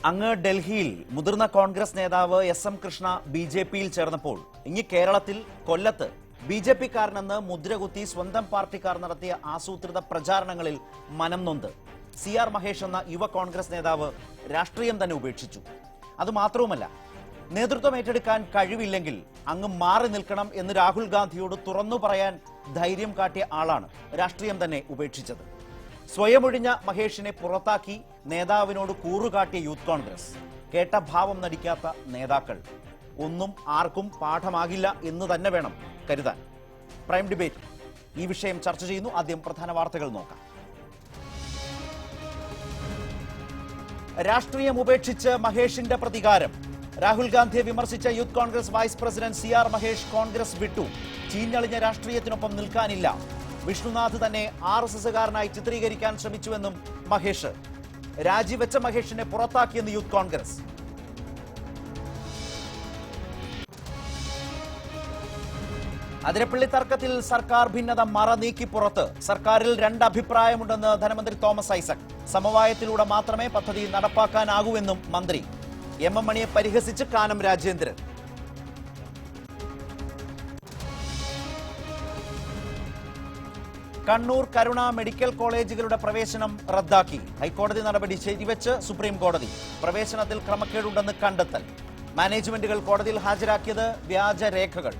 അങ്ങ് ഡൽഹിയിൽ മുതിർന്ന കോൺഗ്രസ് നേതാവ് എസ് എം കൃഷ്ണ ബിജെപിയിൽ ചേർന്നപ്പോൾ ഇങ്ങ് കേരളത്തിൽ കൊല്ലത്ത് ബിജെപിക്കാരനെന്ന് മുദ്രകുത്തി സ്വന്തം പാർട്ടിക്കാർ നടത്തിയ ആസൂത്രിത പ്രചാരണങ്ങളിൽ മനം നൊന്ത് സിആർ മഹേഷ് എന്ന യുവ കോൺഗ്രസ് നേതാവ് രാഷ്ട്രീയം തന്നെ ഉപേക്ഷിച്ചു. അതുമാത്രവുമല്ല, നേതൃത്വം ഏറ്റെടുക്കാൻ കഴിവില്ലെങ്കിൽ അങ്ങ് മാറി നിൽക്കണം എന്ന് രാഹുൽ ഗാന്ധിയോട് തുറന്നു പറയാൻ ധൈര്യം കാട്ടിയ ആളാണ് രാഷ്ട്രീയം തന്നെ ഉപേക്ഷിച്ചത്. സ്വയമൊഴിഞ്ഞ മഹേഷിനെ പുറത്താക്കി നേതാവിനോട് കൂറുകാട്ടിയ യൂത്ത് കോൺഗ്രസ്, കേട്ട ഭാവം നടിക്കാത്ത നേതാക്കൾ, ഒന്നും ആർക്കും പാഠമാകില്ല എന്ന് തന്നെ വേണം കരുതാൻ. പ്രൈം ഡിബേറ്റ് ഈ വിഷയം ചർച്ച ചെയ്യുന്നു. ആദ്യം പ്രധാന വാർത്തകൾ നോക്കാം. രാഷ്ട്രീയം ഉപേക്ഷിച്ച് മഹേഷിന്റെ പ്രതികാരം. രാഹുൽ ഗാന്ധിയെ വിമർശിച്ച youth Congress vice president CR Mahesh Congress വിട്ടു. ചീഞ്ഞളിഞ്ഞ രാഷ്ട്രീയത്തിനൊപ്പം നിൽക്കാനില്ല. വിഷ്ണുനാഥ് തന്നെ RSSകാരനായി ചിത്രീകരിക്കാൻ ശ്രമിച്ചുവെന്നും മഹേഷ്. രാജിവെച്ച മഹേഷിനെ പുറത്താക്കിയെന്ന് യൂത്ത് കോൺഗ്രസ്. അതിരപ്പള്ളി തർക്കത്തിൽ സർക്കാർ ഭിന്നത മറ നീക്കി പുറത്ത്. സർക്കാരിൽ രണ്ട് അഭിപ്രായമുണ്ടെന്ന് ധനമന്ത്രി തോമസ് ഐസക്. സമവായത്തിലൂടെ മാത്രമേ പദ്ധതി നടപ്പാക്കാനാകൂവെന്നും മന്ത്രി. എം മണിയെ പരിഹസിച്ച് കാനം രാജേന്ദ്രൻ. കണ്ണൂർ കരുണ മെഡിക്കൽ കോളേജുകളുടെ പ്രവേശനം റദ്ദാക്കി. ഹൈക്കോടതി നടപടി ശരിവെച്ച് സുപ്രീം കോടതി. പ്രവേശനത്തിൽ ക്രമക്കേടുണ്ടെന്ന് കണ്ടെത്തൽ. മാനേജ്മെന്റുകൾ കോടതിയിൽ ഹാജരാക്കിയത് വ്യാജരേഖകൾ.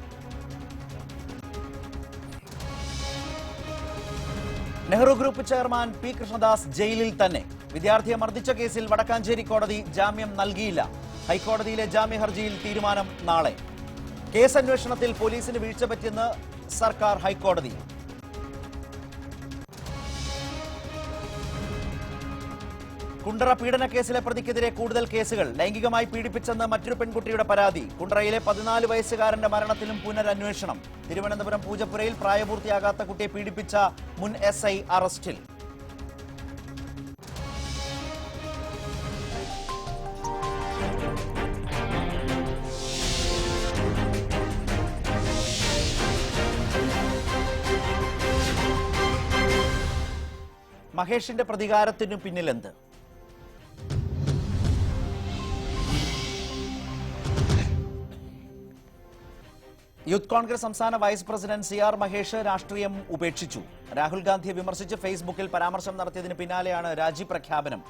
Nehru group chairman P Krishnadas ജയിലിൽ തന്നെ. വിദ്യാർത്ഥിയെ മർദ്ദിച്ച കേസിൽ വടക്കാഞ്ചേരി കോടതി ജാമ്യം നൽകിയില്ല. ഹൈക്കോടതിയിലെ ജാമ്യ ഹർജിയിൽ തീരുമാനം നാളെ. കേസ് അന്വേഷണത്തിൽ പോലീസിന് വീഴ്ച പറ്റിയെന്ന് സർക്കാർ ഹൈക്കോടതി. കുണ്ടറ പീഡന കേസിലെ പ്രതിക്കെതിരെ കൂടുതൽ കേസുകൾ. ലൈംഗികമായി പീഡിപ്പിച്ചെന്ന് മറ്റൊരു പെൺകുട്ടിയുടെ പരാതി. കുണ്ടറയിലെ 14 വയസ്സുകാരന്റെ മരണത്തിലും പുനരന്വേഷണം. തിരുവനന്തപുരം പൂജപ്പുരയിൽ പ്രായപൂർത്തിയാകാത്ത കുട്ടിയെ പീഡിപ്പിച്ച മുൻ SI അറസ്റ്റിൽ. മഹേഷിന്റെ പ്രതികാരത്തിനു പിന്നിലെന്ത്? യൂത്ത് കോൺഗ്രസ് സംസ്ഥാന വൈസ് പ്രസിഡന്റ് സിആർ മഹേഷ് രാഷ്ട്രീയം ഉപേക്ഷിച്ചു. രാഹുൽ ഗാന്ധിയെ വിമർശിച്ച് ഫേസ്ബുക്കിൽ പരാമർശം നടത്തിയതിന് പിന്നാലെയാണ് രാജി പ്രഖ്യാപനം.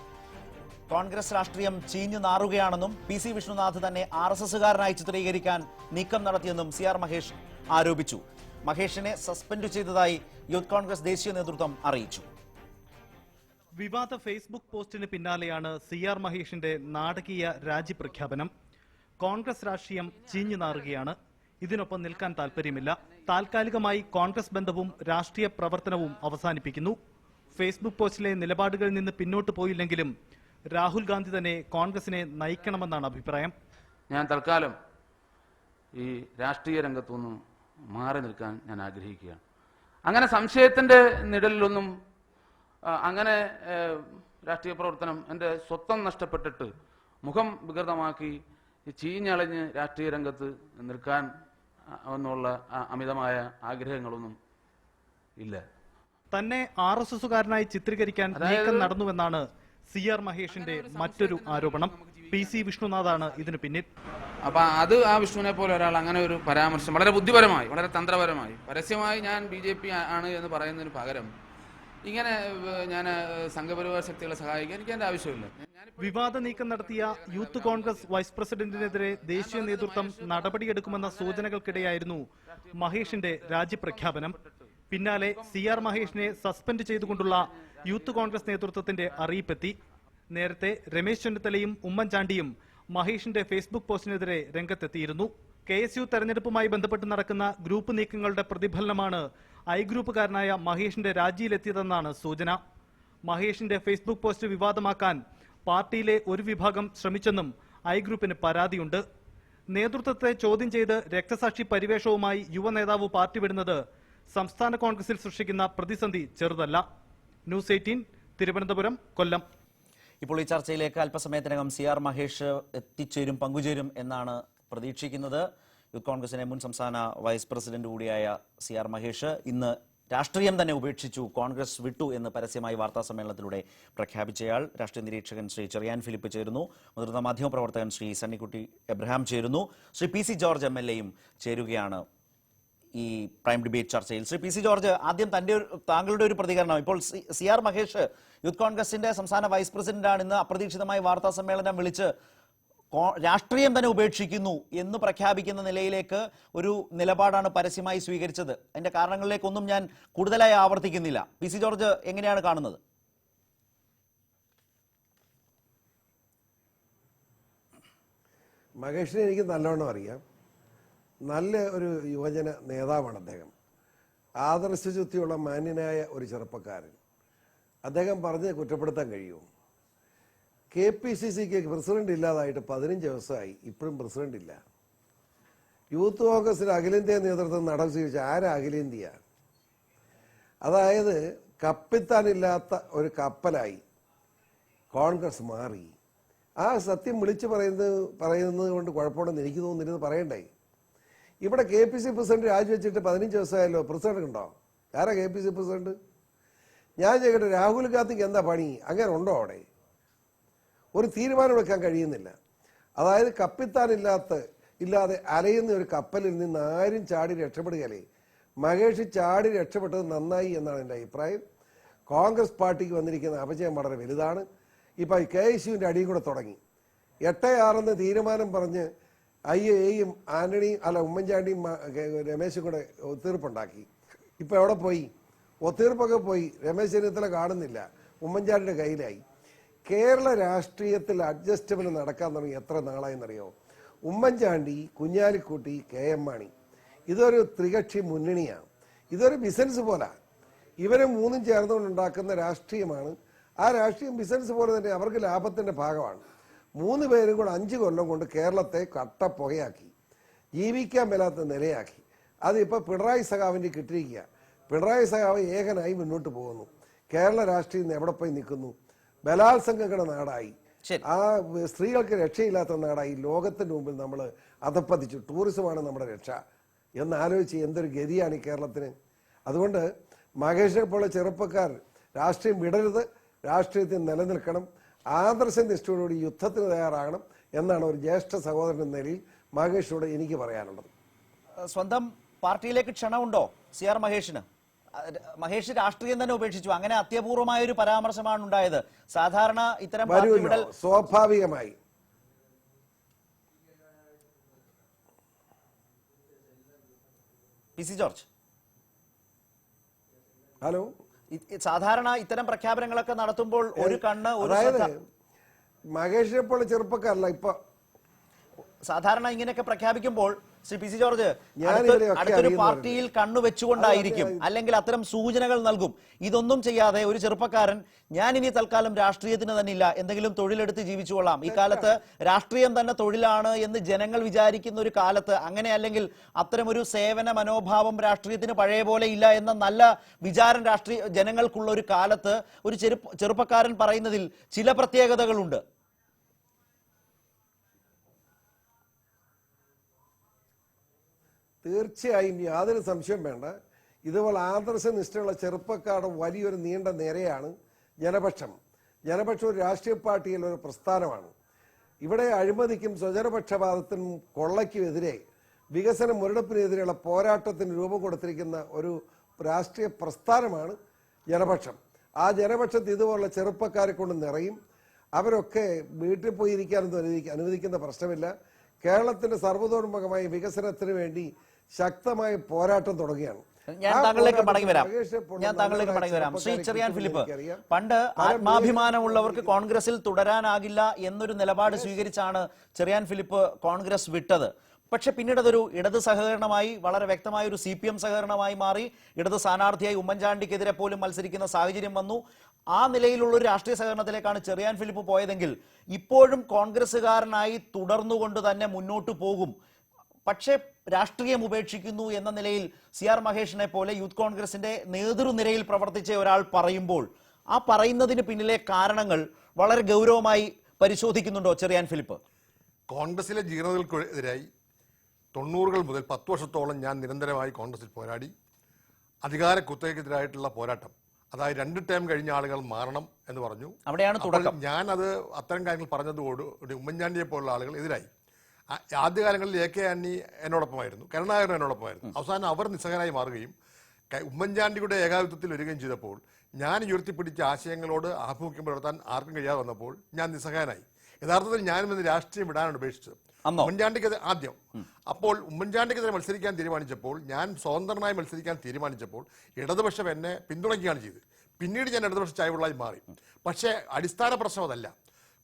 കോൺഗ്രസ് രാഷ്ട്രീയം ചീഞ്ഞു നാറുകയാണെന്നും PC വിഷ്ണുനാഥ് തന്നെ RSSകാരനായി ചിത്രീകരിക്കാൻ നീക്കം നടത്തിയെന്നും സിആർ മഹേഷ് ആരോപിച്ചു. മഹേഷിനെ സസ്പെൻഡ് ചെയ്തതായി യൂത്ത് കോൺഗ്രസ് ദേശീയ നേതൃത്വം അറിയിച്ചു. വിവാദ ഫേസ്ബുക്ക് പോസ്റ്റിന് പിന്നാലെയാണ് സിആർ മഹേഷിന്റെ നാടകീയ രാജി പ്രഖ്യാപനം. കോൺഗ്രസ് രാഷ്ട്രീയം ചീഞ്ഞു നാറുകയാണ്. ഇതിനൊപ്പം നിൽക്കാൻ താൽപര്യമില്ല. താൽക്കാലികമായി കോൺഗ്രസ് ബന്ധവും രാഷ്ട്രീയ പ്രവർത്തനവും അവസാനിപ്പിക്കുന്നു. ഫേസ്ബുക്ക് പോസ്റ്റിലെ നിലപാടുകളിൽ നിന്ന് പിന്നോട്ട് പോയില്ലെങ്കിലും രാഹുൽ ഗാന്ധി തന്നെ കോൺഗ്രസിനെ നയിക്കണമെന്നാണ് അഭിപ്രായം. ഞാൻ തൽക്കാലം ഈ രാഷ്ട്രീയ രംഗത്തുനിന്ന് മാറി നിൽക്കാൻ ഞാൻ ആഗ്രഹിക്കുകയാണ്. അങ്ങനെ സംശയത്തിന്റെ നിഴലിലൊന്നും അങ്ങനെ രാഷ്ട്രീയ പ്രവർത്തനം എൻ്റെ സ്വത്വം നഷ്ടപ്പെട്ടിട്ട് മുഖം വികൃതമാക്കി ചീഞ്ഞളഞ്ഞ് രാഷ്ട്രീയ രംഗത്ത് നിൽക്കാൻ എന്നുള്ള അമിതമായ ആഗ്രഹങ്ങളൊന്നും ഇല്ല. തന്നെ RSSകാരനായി ചിത്രീകരിക്കാൻ നീക്കം നടന്നുവെന്നാണ് സിആർ മഹേഷിന്റെ മറ്റൊരു ആരോപണം. PC വിഷ്ണുനാഥാണ് ഇതിന് പിന്നിൽ. അപ്പൊ അത് ആ വിഷ്ണുവിനെ പോലെ ഒരാൾ അങ്ങനെ ഒരു പരാമർശം വളരെ ബുദ്ധിപരമായി, വളരെ തന്ത്രപരമായി, പരസ്യമായി ഞാൻ BJP ആണ് എന്ന് പറയുന്നതിന് പകരം ഇങ്ങനെ ഞാൻ സംഘപരിവാർ ശക്തികളെ സഹായിക്കാൻ എനിക്ക് എന്റെ ആവശ്യമില്ല. വിവാദ നീക്കം നടത്തിയ യൂത്ത് കോൺഗ്രസ് വൈസ് പ്രസിഡന്റിനെതിരെ ദേശീയ നേതൃത്വം നടപടിയെടുക്കുമെന്ന സൂചനകൾക്കിടെയായിരുന്നു മഹേഷിന്റെ രാജിപ്രഖ്യാപനം. പിന്നാലെ സിആർ മഹേഷിനെ സസ്പെൻഡ് ചെയ്തുകൊണ്ടുള്ള യൂത്ത് കോൺഗ്രസ് നേതൃത്വത്തിന്റെ അറിയിപ്പെത്തി. നേരത്തെ രമേശ് ചെന്നിത്തലയും ഉമ്മൻചാണ്ടിയും മഹേഷിന്റെ ഫേസ്ബുക്ക് പോസ്റ്റിനെതിരെ രംഗത്തെത്തിയിരുന്നു. KSU തെരഞ്ഞെടുപ്പുമായി ബന്ധപ്പെട്ട് നടക്കുന്ന ഗ്രൂപ്പ് നീക്കങ്ങളുടെ പ്രതിഫലനമാണ് ഐ ഗ്രൂപ്പുകാരനായ മഹേഷിന്റെ രാജിയിലെത്തിയതെന്നാണ് സൂചന. മഹേഷിന്റെ ഫേസ്ബുക്ക് പോസ്റ്റ് വിവാദമാക്കാൻ പാർട്ടിയിലെ ഒരു വിഭാഗം ശ്രമിച്ചെന്നും ഐ ഗ്രൂപ്പിന് പരാതിയുണ്ട്. നേതൃത്വത്തെ ചോദ്യം ചെയ്ത് രക്തസാക്ഷി പരിവേഷവുമായി യുവ നേതാവ് പാർട്ടി വിടുന്നത് സംസ്ഥാന കോൺഗ്രസിൽ സൃഷ്ടിക്കുന്ന പ്രതിസന്ധി ചെറുതല്ല. ന്യൂസ് 18 തിരുവനന്തപുരം, കൊല്ലം. ഇപ്പോൾ ഈ ചർച്ചയിലേക്ക് അല്പസമയത്തിനകം സിആർ മഹേഷ് പങ്കുചേരും എന്നാണ് പ്രതീക്ഷിക്കുന്നത്. യൂത്ത് കോൺഗ്രസിന്റെ മുൻ സംസ്ഥാന വൈസ് പ്രസിഡന്റ് കൂടിയായ സിആർ മഹേഷ് ഇന്ന് രാഷ്ട്രീയം തന്നെ ഉപേക്ഷിച്ചു, കോൺഗ്രസ് വിട്ടു എന്ന് പരസ്യമായി വാർത്താ സമ്മേളനത്തിലൂടെ പ്രഖ്യാപിച്ചയാൾ രാഷ്ട്രീയ നിരീക്ഷകൻ ശ്രീ ചെറിയാൻ ഫിലിപ്പ് ചേരുന്നു. മുതിർന്ന മാധ്യമപ്രവർത്തകൻ ശ്രീ സണ്ണിക്കുട്ടി എബ്രഹാം ചേരുന്നു. ശ്രീ പി സി ജോർജ് MLA-യും ചേരുകയാണ് ഈ പ്രൈം ഡിബേറ്റ് ചർച്ചയിൽ. ശ്രീ പി സി ജോർജ്, ആദ്യം താങ്കളുടെ ഒരു പ്രതികരണം. ഇപ്പോൾ CR മഹേഷ് യൂത്ത് കോൺഗ്രസിന്റെ സംസ്ഥാന വൈസ് പ്രസിഡന്റാണ്. ഇന്ന് അപ്രതീക്ഷിതമായി വാർത്താ സമ്മേളനം വിളിച്ച് രാഷ്ട്രീയം തന്നെ ഉപേക്ഷിക്കുന്നു എന്ന് പ്രഖ്യാപിക്കുന്ന നിലയിലേക്ക് ഒരു നിലപാടാണ് പരസ്യമായി സ്വീകരിച്ചത്. അതിന്റെ കാരണങ്ങളിലേക്കൊന്നും ഞാൻ കൂടുതലായി ആവർത്തിക്കുന്നില്ല. പി സി ജോർജ് എങ്ങനെയാണ് കാണുന്നത്? മഹേഷിനെ എനിക്ക് നല്ലവണ്ണം അറിയാം. നല്ല ഒരു യുവജന നേതാവാണ് അദ്ദേഹം. ആദർശചുത്തിയുള്ള മാന്യനായ ഒരു ചെറുപ്പക്കാരൻ. അദ്ദേഹം പറഞ്ഞ് കുറ്റപ്പെടുത്താൻ കഴിയുമോ? KPCCക്ക് പ്രസിഡന്റ് ഇല്ലാതായിട്ട് 15 ദിവസമായി, ഇപ്പോഴും പ്രസിഡന്റ് ഇല്ല. യൂത്ത് കോൺഗ്രസിന്റെ അഖിലേന്ത്യാ നേതൃത്വം നടപടി സ്വീകരിച്ച ആരാ അഖിലേന്ത്യ? അതായത് കപ്പിത്താനില്ലാത്ത ഒരു കപ്പലായി കോൺഗ്രസ് മാറി. ആ സത്യം വിളിച്ചു പറയുന്നത് കൊണ്ട് കുഴപ്പമുണ്ടെന്ന് എനിക്ക് തോന്നുന്നില്ലെന്ന് പറയണ്ടേ. ഇവിടെ KPCC പ്രസിഡന്റ് രാജിവെച്ചിട്ട് 15 ദിവസമായല്ലോ. പ്രസിഡന്റ് ഉണ്ടോ? ആരാ KPCC പ്രസിഡന്റ്? ഞാൻ ചോദിക്കട്ടെ, രാഹുൽ ഗാന്ധിക്ക് എന്താ പണി? അങ്ങനെ ഉണ്ടോ അവിടെ? ഒരു തീരുമാനമെടുക്കാൻ കഴിയുന്നില്ല. അതായത് ഇല്ലാതെ അലയുന്ന ഒരു കപ്പലിൽ നിന്ന് ആരും ചാടി രക്ഷപ്പെടുകയല്ലേ. മഹേഷ് ചാടി രക്ഷപ്പെട്ടത് നന്നായി എന്നാണ് എൻ്റെ അഭിപ്രായം. കോൺഗ്രസ് പാർട്ടിക്ക് വന്നിരിക്കുന്ന അപജയം വളരെ വലുതാണ്. ഇപ്പം KSUവിൻ്റെ അടിയും കൂടെ തുടങ്ങി. 8-6 തീരുമാനം പറഞ്ഞ് IAയും ഉമ്മൻചാണ്ടിയും രമേശും കൂടെ ഒത്തീർപ്പുണ്ടാക്കി. ഇപ്പം എവിടെ പോയി? ഒത്തീർപ്പൊക്കെ പോയി. രമേശ് ചെന്നിത്തല കാണുന്നില്ല, ഉമ്മൻചാണ്ടിയുടെ കയ്യിലായി. കേരള രാഷ്ട്രീയത്തിൽ അഡ്ജസ്റ്റ്മെന്റ് നടക്കാൻ തുടങ്ങി എത്ര നാളായെന്നറിയോ? ഉമ്മൻചാണ്ടി, കുഞ്ഞാലിക്കുട്ടി, KM മാണി, ഇതൊരു ത്രികക്ഷി മുന്നണിയാണ്. ഇതൊരു ബിസിനസ് പോലെ. ഇവരെ മൂന്നും ചേർന്നുകൊണ്ടുണ്ടാക്കുന്ന രാഷ്ട്രീയമാണ്. ആ രാഷ്ട്രീയം ബിസിനസ് പോലെ തന്നെ അവർക്ക് ലാഭത്തിന്റെ ഭാഗമാണ്. 3 പേരും കൂടെ 5 കൊല്ലം കൊണ്ട് കേരളത്തെ കട്ടപ്പുകയാക്കി, ജീവിക്കാൻ മേലാത്ത നിലയാക്കി. അതിപ്പോൾ പിണറായി സഖാവിൻ്റെ കിട്ടിയിരിക്കുക. പിണറായി സഖാവ് ഏകനായി മുന്നോട്ട് പോകുന്നു. കേരള രാഷ്ട്രീയം എവിടെ പോയി നിൽക്കുന്നു? ബലാത്സംഗങ്ങളുടെ നാടായി, ആ സ്ത്രീകൾക്ക് രക്ഷയില്ലാത്ത നാടായി. ലോകത്തിന്റെ മുമ്പിൽ നമ്മൾ അധപ്പതിച്ചു. ടൂറിസമാണ് നമ്മുടെ രക്ഷ എന്നാലോചിച്ച് എന്തൊരു ഗതിയാണ് ഈ കേരളത്തിന്. അതുകൊണ്ട് മഹേഷിനെ പോലെ ചെറുപ്പക്കാർ രാഷ്ട്രീയം വിടരുത്, രാഷ്ട്രീയത്തിൽ നിലനിൽക്കണം, ആദർശനിഷ്ഠയോടുകൂടി യുദ്ധത്തിന് തയ്യാറാകണം എന്നാണ് ഒരു ജ്യേഷ്ഠ സഹോദരൻ എന്ന നിലയിൽ മഹേഷിനോട് എനിക്ക് പറയാനുള്ളത്. സ്വന്തം പാർട്ടിയിലേക്ക് ക്ഷണമുണ്ടോ CR മഹേഷിന്? മഹേഷ് രാഷ്ട്രീയം തന്നെ ഉപേക്ഷിച്ചു, അങ്ങനെ അത്യപൂർവമായ ഒരു പരാമർശമാണ് ഉണ്ടായത്. സാധാരണ ഇത്തരം സ്വാഭാവികമായി പി സി ജോർജ്, ഹലോ, സാധാരണ ഇത്തരം പ്രഖ്യാപനങ്ങളൊക്കെ നടത്തുമ്പോൾ ഒരു കണ്ണ് മഹേഷിനെ പോലെ ചെറുപ്പക്കാരല്ല ഇപ്പൊ സാധാരണ ഇങ്ങനെയൊക്കെ പ്രഖ്യാപിക്കുമ്പോൾ ശ്രീ പി സി ജോർജ് അടുത്തൊരു പാർട്ടിയിൽ കണ്ണുവെച്ചുകൊണ്ടായിരിക്കും, അല്ലെങ്കിൽ അത്തരം സൂചനകൾ നൽകും. ഇതൊന്നും ചെയ്യാതെ ഒരു ചെറുപ്പക്കാരൻ ഞാൻ ഇനി തൽക്കാലം രാഷ്ട്രീയത്തിന് തന്നെ ഇല്ല, എന്തെങ്കിലും തൊഴിലെടുത്ത് ജീവിച്ചുകൊള്ളാം, ഈ കാലത്ത് രാഷ്ട്രീയം തന്നെ തൊഴിലാണ് എന്ന് ജനങ്ങൾ വിചാരിക്കുന്ന ഒരു കാലത്ത്, അങ്ങനെ അല്ലെങ്കിൽ അത്തരം ഒരു സേവന മനോഭാവം രാഷ്ട്രീയത്തിന് പഴയ പോലെ ഇല്ല എന്ന നല്ല വിചാരം ജനങ്ങൾക്കുള്ള ഒരു കാലത്ത് ഒരു ചെറുപ്പക്കാരൻ പറയുന്നതിൽ ചില പ്രത്യേകതകളുണ്ട്. തീർച്ചയായും യാതൊരു സംശയം വേണ്ട. ഇതുപോലെ ആദർശനിഷ്ഠയുള്ള ചെറുപ്പക്കാരുടെ വലിയൊരു നീണ്ട നിരയാണ് ജനപക്ഷം. ജനപക്ഷം ഒരു രാഷ്ട്രീയ പാർട്ടിയിൽ ഒരു പ്രസ്ഥാനമാണ്. ഇവിടെ അഴിമതിക്കും സ്വജനപക്ഷപാതത്തിനും കൊള്ളയ്ക്കുമെതിരെ, വികസന മുരടിപ്പിനെതിരെയുള്ള പോരാട്ടത്തിന് രൂപം കൊടുത്തിരിക്കുന്ന ഒരു രാഷ്ട്രീയ പ്രസ്ഥാനമാണ് ജനപക്ഷം. ആ ജനപക്ഷത്ത് ഇതുപോലുള്ള ചെറുപ്പക്കാരെ കൊണ്ട് നിറയും. അവരൊക്കെ വീട്ടിൽ പോയിരിക്കാനൊന്നും അനുവദിക്കുന്ന പ്രശ്നമില്ല. കേരളത്തിന്റെ സർവ്വതോന്മുഖമായ വികസനത്തിന് വേണ്ടി ശക്തമായ പോരാട്ടം തുടങ്ങിയാണ്. ഞാൻ താങ്കളിലേക്ക് മടങ്ങി വരാം. ശ്രീ ചെറിയാൻ ഫിലിപ്പ്, പണ്ട് ആത്മാഭിമാനമുള്ളവർക്ക് കോൺഗ്രസിൽ തുടരാനാകില്ല എന്നൊരു നിലപാട് സ്വീകരിച്ചാണ് ചെറിയാൻ ഫിലിപ്പ് കോൺഗ്രസ് വിട്ടത്. പക്ഷെ പിന്നീട് അതൊരു ഇടത് സഹകരണമായി, വളരെ വ്യക്തമായ ഒരു CPM സഹകരണമായി മാറി. ഇടത് സ്ഥാനാർത്ഥിയായി ഉമ്മൻചാണ്ടിക്കെതിരെ പോലും മത്സരിക്കുന്ന സാഹചര്യം വന്നു. ആ നിലയിലുള്ള ഒരു രാഷ്ട്രീയ സഹകരണത്തിലേക്കാണ് ചെറിയാൻ ഫിലിപ്പ് പോയതെങ്കിൽ ഇപ്പോഴും കോൺഗ്രസ്സുകാരനായി തുടർന്നുകൊണ്ട് തന്നെ മുന്നോട്ട് പോകും. പക്ഷേ രാഷ്ട്രീയം ഉപേക്ഷിക്കുന്നു എന്ന നിലയിൽ CR മഹേഷിനെ പോലെ യൂത്ത് കോൺഗ്രസിന്റെ നേതൃനിരയിൽ പ്രവർത്തിച്ച ഒരാൾ പറയുമ്പോൾ ആ പറയുന്നതിന് പിന്നിലെ കാരണങ്ങൾ വളരെ ഗൗരവമായി പരിശോധിക്കുന്നുണ്ടോ ചെറിയാൻ ഫിലിപ്പ്? കോൺഗ്രസിലെ ജീർണതകൾക്കെതിരായി 90കൾ മുതൽ 10 വർഷത്തോളം ഞാൻ നിരന്തരമായി കോൺഗ്രസിൽ പോരാടി. അധികാര കുത്തകയ്ക്കെതിരായിട്ടുള്ള പോരാട്ടം, അതായത് 2 ടേം കഴിഞ്ഞ ആളുകൾ മാറണം എന്ന് പറഞ്ഞു. അവിടെയാണ് തുടക്കം. ഞാനത് അത്തരം കാര്യങ്ങൾ പറഞ്ഞതോട് ഉമ്മൻചാണ്ടിയെ പോലുള്ള ആളുകൾ എതിരായി. ആദ്യകാലങ്ങളിൽ AK ആന്റണി എന്നോടൊപ്പമായിരുന്നു, കരുണാകരൻ എന്നോടൊപ്പമായിരുന്നു. അവസാനം അവർ നിസ്സഹരായി മാറുകയും ഉമ്മൻചാണ്ടിയുടെ ഏകാധിപത്യത്തിൽ വരികയും ചെയ്തപ്പോൾ ഞാൻ ഉയർത്തിപ്പിടിച്ച ആശയങ്ങളോട് ആഭിമുഖ്യം പുലർത്താൻ ആർക്കും കഴിയാതെ വന്നപ്പോൾ ഞാൻ നിസ്സഹായനായി. യഥാർത്ഥത്തിൽ ഞാനും ഇന്ന് രാഷ്ട്രീയം വിടാനാണ് ഉപേക്ഷിച്ചത്. ഉമ്മൻചാണ്ടിക്കെതിരെ ആദ്യം അപ്പോൾ ഉമ്മൻചാണ്ടിക്കെതിരെ മത്സരിക്കാൻ തീരുമാനിച്ചപ്പോൾ, ഞാൻ സ്വതന്ത്രനായി മത്സരിക്കാൻ തീരുമാനിച്ചപ്പോൾ ഇടതുപക്ഷം എന്നെ പിന്തുണയ്ക്കുകയാണ് ചെയ്തത്. പിന്നീട് ഞാൻ ഇടതുപക്ഷ ചായ്വുള്ളായി മാറി. പക്ഷേ അടിസ്ഥാന പ്രശ്നം അതല്ല.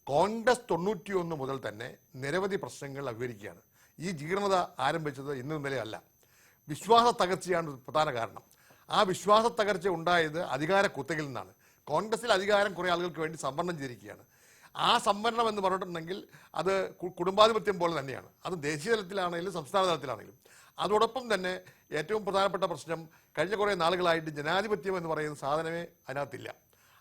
കോൺഗ്രസ് 91 മുതൽ തന്നെ നിരവധി പ്രശ്നങ്ങൾ അഭിമുഖീകരിക്കുകയാണ്. ഈ ജീർണത ആരംഭിച്ചത് ഇന്നും ഇന്നലെ അല്ല. വിശ്വാസ തകർച്ചയാണ് പ്രധാന കാരണം. ആ വിശ്വാസ തകർച്ച ഉണ്ടായത് അധികാര കുത്തകയിൽ നിന്നാണ്. കോൺഗ്രസിൽ അധികാരം കുറേ ആളുകൾക്ക് വേണ്ടി സംവരണം ചെയ്തിരിക്കുകയാണ്. ആ സംവരണം എന്ന് പറഞ്ഞിട്ടുണ്ടെങ്കിൽ അത് കുടുംബാധിപത്യം പോലെ തന്നെയാണ്. അത് ദേശീയ തലത്തിലാണെങ്കിലും സംസ്ഥാന തലത്തിലാണെങ്കിലും. അതോടൊപ്പം തന്നെ ഏറ്റവും പ്രധാനപ്പെട്ട പ്രശ്നം, കഴിഞ്ഞ കുറേ നാളുകളായിട്ട് ജനാധിപത്യം എന്ന് പറയുന്ന സാധനമേ അതിനകത്തില്ല.